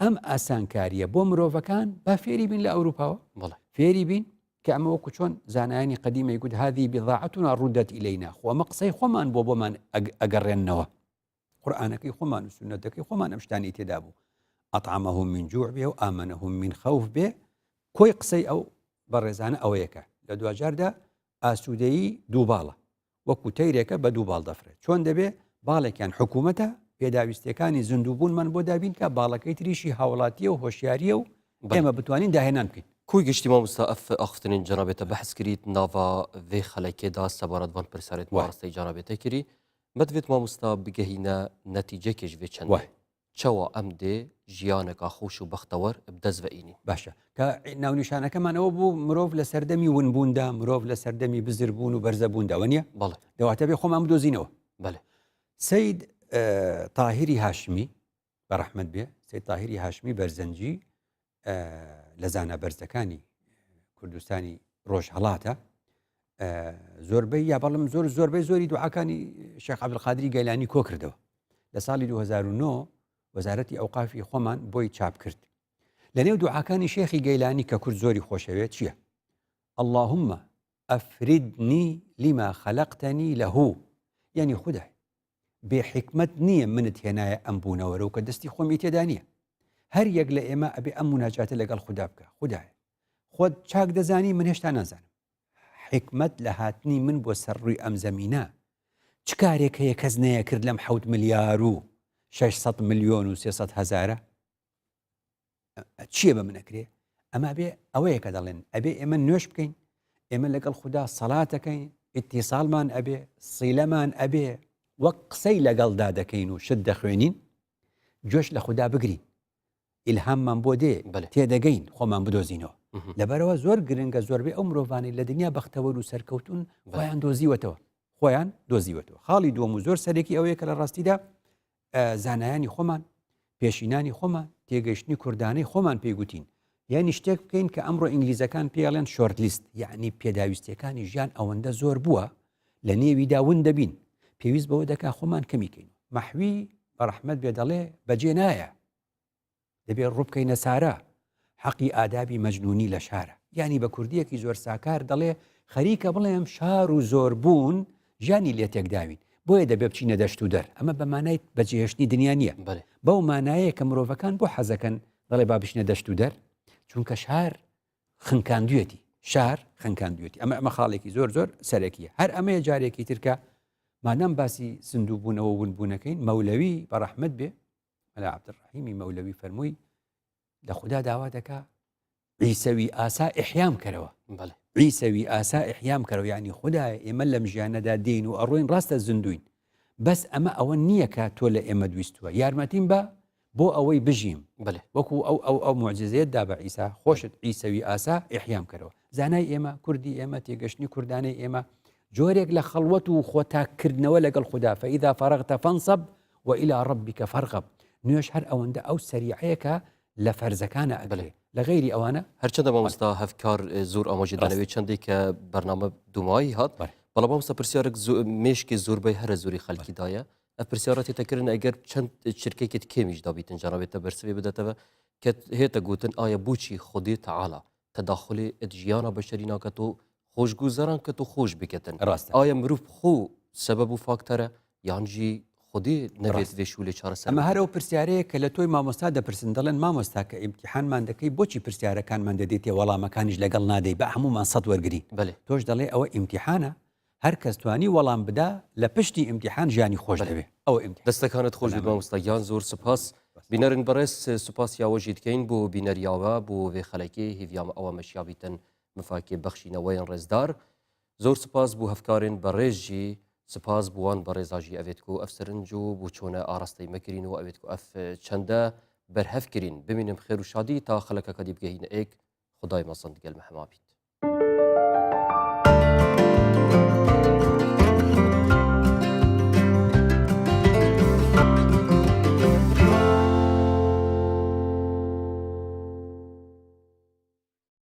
ئەم ئاسانکاریە بۆ مرۆڤەکان با فێری بین لە ئەوروپاوە فێری بین کە ئەمە وەکو چۆن زانایانی قەدیمەی گوت هذه بضاعتنا ردت إلينا خۆ ئەمە قسەی خۆمان بۆ بۆمان ئەگەڕێننەوە قورئانەکەی خۆمان و سونەتەکەی خۆمان ئەم شتانی تێدا بوو ئەطعمەهم من جوع بێ و ئامەنەهم من خەوف بێ کۆی قسەی ئەو بەڕێزانە ئەوەیەکە لە دوجاردا ئاسوودەیی دوو باڵە وەکو تەیرێکە بە دوو باڵ دەفرێت چۆن دەبێ باڵێکیان حکوومەتە پێداویستەکانی زیندووبوونمان بۆ دابین کە باڵەکەی تریشی هاوڵاتیە و هۆشیاریە و ئێمە بتوانین داهێنان بکەین کوی گشتی مامۆستا ئەف ئاختنین جەنابێتە بەحث کریت ناوا vê xelekêda sebaratvan pirserêt rasteyê canabête kirî me divêt mamosta bigehîne netîcekê ji vê çendê çawa em dê jiyaneka xweş û bextewar bi dest veînîn باشە کە ناونیشانەکەمانەوە بوو مرۆڤ لە سەردەمی ونبووندا مرۆڤ لە سەردەمی بزربوون و بەرزەبووندا نیە بەڵێ دەواتە بێ خۆمان بدۆزینەوە بەڵێ سەید تاهیری هاشمی بەڕەحمەت بێ سەید تاهیری هاشمی بەرزەنجی لە زانە بەرزەکانی کوردستانی ڕۆژهەڵاتە زۆربەی یا بەڵم زۆربەی زۆری دوعاکانی شێخ عەبدولقادری گەیلانی کۆ کردەوە لە ساڵی 2009 وەزارەتی ئەوقافی خۆمان بۆی چاپ کرد لە نێو دوعاکانی شێخی گەیلانی کە کورد زۆری خۆشەوێت چییە؟ اللهم ئەفریدنی لما خەلقتنی لەهو یعنی خودای بێ حکمت نییە منت هێنایە ئەم بوونەوەرە و کە دەستی خۆمی تێدا نییە هەر یەک لە ئێمە ئەبێ ئەم مناجاتە لەگەڵ خوددا بکە خودایە خۆت چاک دەزانی من هێشتا نازانم حکمت لە هاتنی من بۆ سەرڕووی ئەم زەمینە چ کارێک هەیە کەس نەیە کرد لەم 7 ملیار و 600 ملیۆن و 300 هەزارە چییە بە منەکرێ ئەمە بێ ئەوەیە کە دەڵێن ئەبێ ئێمە نوێش بکەین ئێمە لەگەڵ خوددا سەڵاتەکەین ئیتیساڵمان ئەبێ سیلەمان ئەبێ وەک قسەی لەگەڵدا دەکەین و شت دەخوێنین جۆش لە خوددا بگرین ئیلهاممان بۆ دێ تێدەگەین خۆمان بدۆزینەوە لەبەرەوە زۆر گرنگە زۆربەی ئەو مرۆڤانەی لە دنیا بەختەوەر و سەرکەوتون خۆیان دۆزیوەتەوە خاڵی دووەم و زۆر سەرێکی ئەوەیە کە لە ڕاستیدا زانایانی خۆمان پێشینانی خۆمان تێگەیشتنی کوردانەی خۆمان پێیگوتین یعنی شتێک بکەین کە ئەمڕۆ ئینگلیزەکان پێڵێن شۆرت لیست یعنی پێداویستەکانی ژیان ئەوەندە زۆر بووە لە نێویدا ون دەبین پێویست بەوە دەکا خۆمان کەمیکەین مەحوی بەڕەحمەت بێ دەڵێ بەجێ نایە دەبێت ڕووبکەینە سارە حەقی ئادابی مەجنونی لە شارە یعنی بە کوردیەکی زۆر ساکار دەڵێ خەریکە بڵێم شار و زۆر بوون ژیانی لێ تێکداوین بۆیە دەبێ بچینە دەشت و دەر ئەمە بە مانای بەجێهێشتنی دنیا نییە بەو مانایە کە مرۆڤەکان بۆ حەزەکەن دەڵێ با بچینە دەشت و دەر چونکە شار خنکاندوێتی ئەمە خاڵێکی زۆر سەرەکیە هەر ئەمەیە جارێکی ترکە مادام باسی زیندوو بوونەوە ونبوونەکەین مەولەوی بەڕەحمەت بێ مەلا عەبدوڕەحیمی مەولەوی فەرمووی لە خوددا داوا دەکا عیسەوی ئاسا ئیحیام کەرەوە عیسەوی ئاسا ئیحیام کەرەوە یعنی خوددایە ئێمە لەم ژیانەدا دین و ئەڕۆین ڕاستە زیندوین بەس ئەمە ئەوە نییە کە تۆ لە ئێمە دویستووە یارمەتیم بە بۆ ئەوەی بژیم وەکو ئەو معجزەیەتدا بە عیسا خۆشت عیسەوی ئاسا ئیحیام کەرەوە زانای ئێمە کوردی ئێمە تێگەشتنی کوردانەی ئێمە جۆرێک لە خەڵوەت و خۆتاکردنەوە لەگەڵ خوددا فەئیذا فەرەغتە فەنسەب وإلى ربك فارغب نوێش هەر ئەوەندە ئەو سەریعەیەکە لە فەرزەکانە ئەگەڵێ لە غەیری ئەوانە هەرچەندە مامۆستا هەفکار زۆر ئاماژە دانەوێت چەندێک کە بەرنامە دومایی هات بەڵام مامۆستا پرسیارێک مێشکی زۆربەی هەرە زۆری خەڵکیدایە ئە پرسیارە تێتەکردن ئەگەر چەند شرکێکت کێمیش دابیتن جاناوێتە بەرسەوێ بدەتەوە کە هێتە گوتن ئایا بۆچی خودی تەعاڵە تەداخلی ژیانە بەشەری ناکەت و خۆشگوزەران کە تو خۆش بکەتن ئایا مرۆڤ خۆ سەبەب و فاکتەرە یانجی خودی نەبێت وێشولێ چارەسەر ئەمە هەرەوە پرسیارەیە کە لە تۆی مامۆستا دەپرسن دەڵێن مامۆستا کە ئیمتیحانمان دەکەی بۆچی پرسیارەکانمان دەدێتێ وەڵامەکانیش لەگەڵ نادەی بە هەمومان سەد وەرگری تۆش دەڵێ ئەوە ئیمتیحانە هەر کەس توانی وەڵام بدا لە پشتی ئیمتیحان ژیانی خۆش دەبێت ئەوە دەستەکانت خۆش بێت مامۆستا گیان زۆر سوپاس بینەرن بەڕێز سوپاس یاوەژی دکەین بۆ بینەریاوە بۆ وێ خەلەکی هیڤیامە ئەوە مەشیابیتن مفاکێ بەخشینەوەیان ڕێزدار زۆر سپاس بۆ هەفکارن بەڕێژی سپاس بووان بە ڕێزاژی ئەوێت و ئەف سەرنج و بۆ چۆنە ئاراستەی مەکرین و ئەوێت و ئەف چەندە بەرهەفکردین ببینم خێر و شادی تا خەلەکەکە دی بگەهینە ئێک خدای مەسەند گەل مەحەما بیت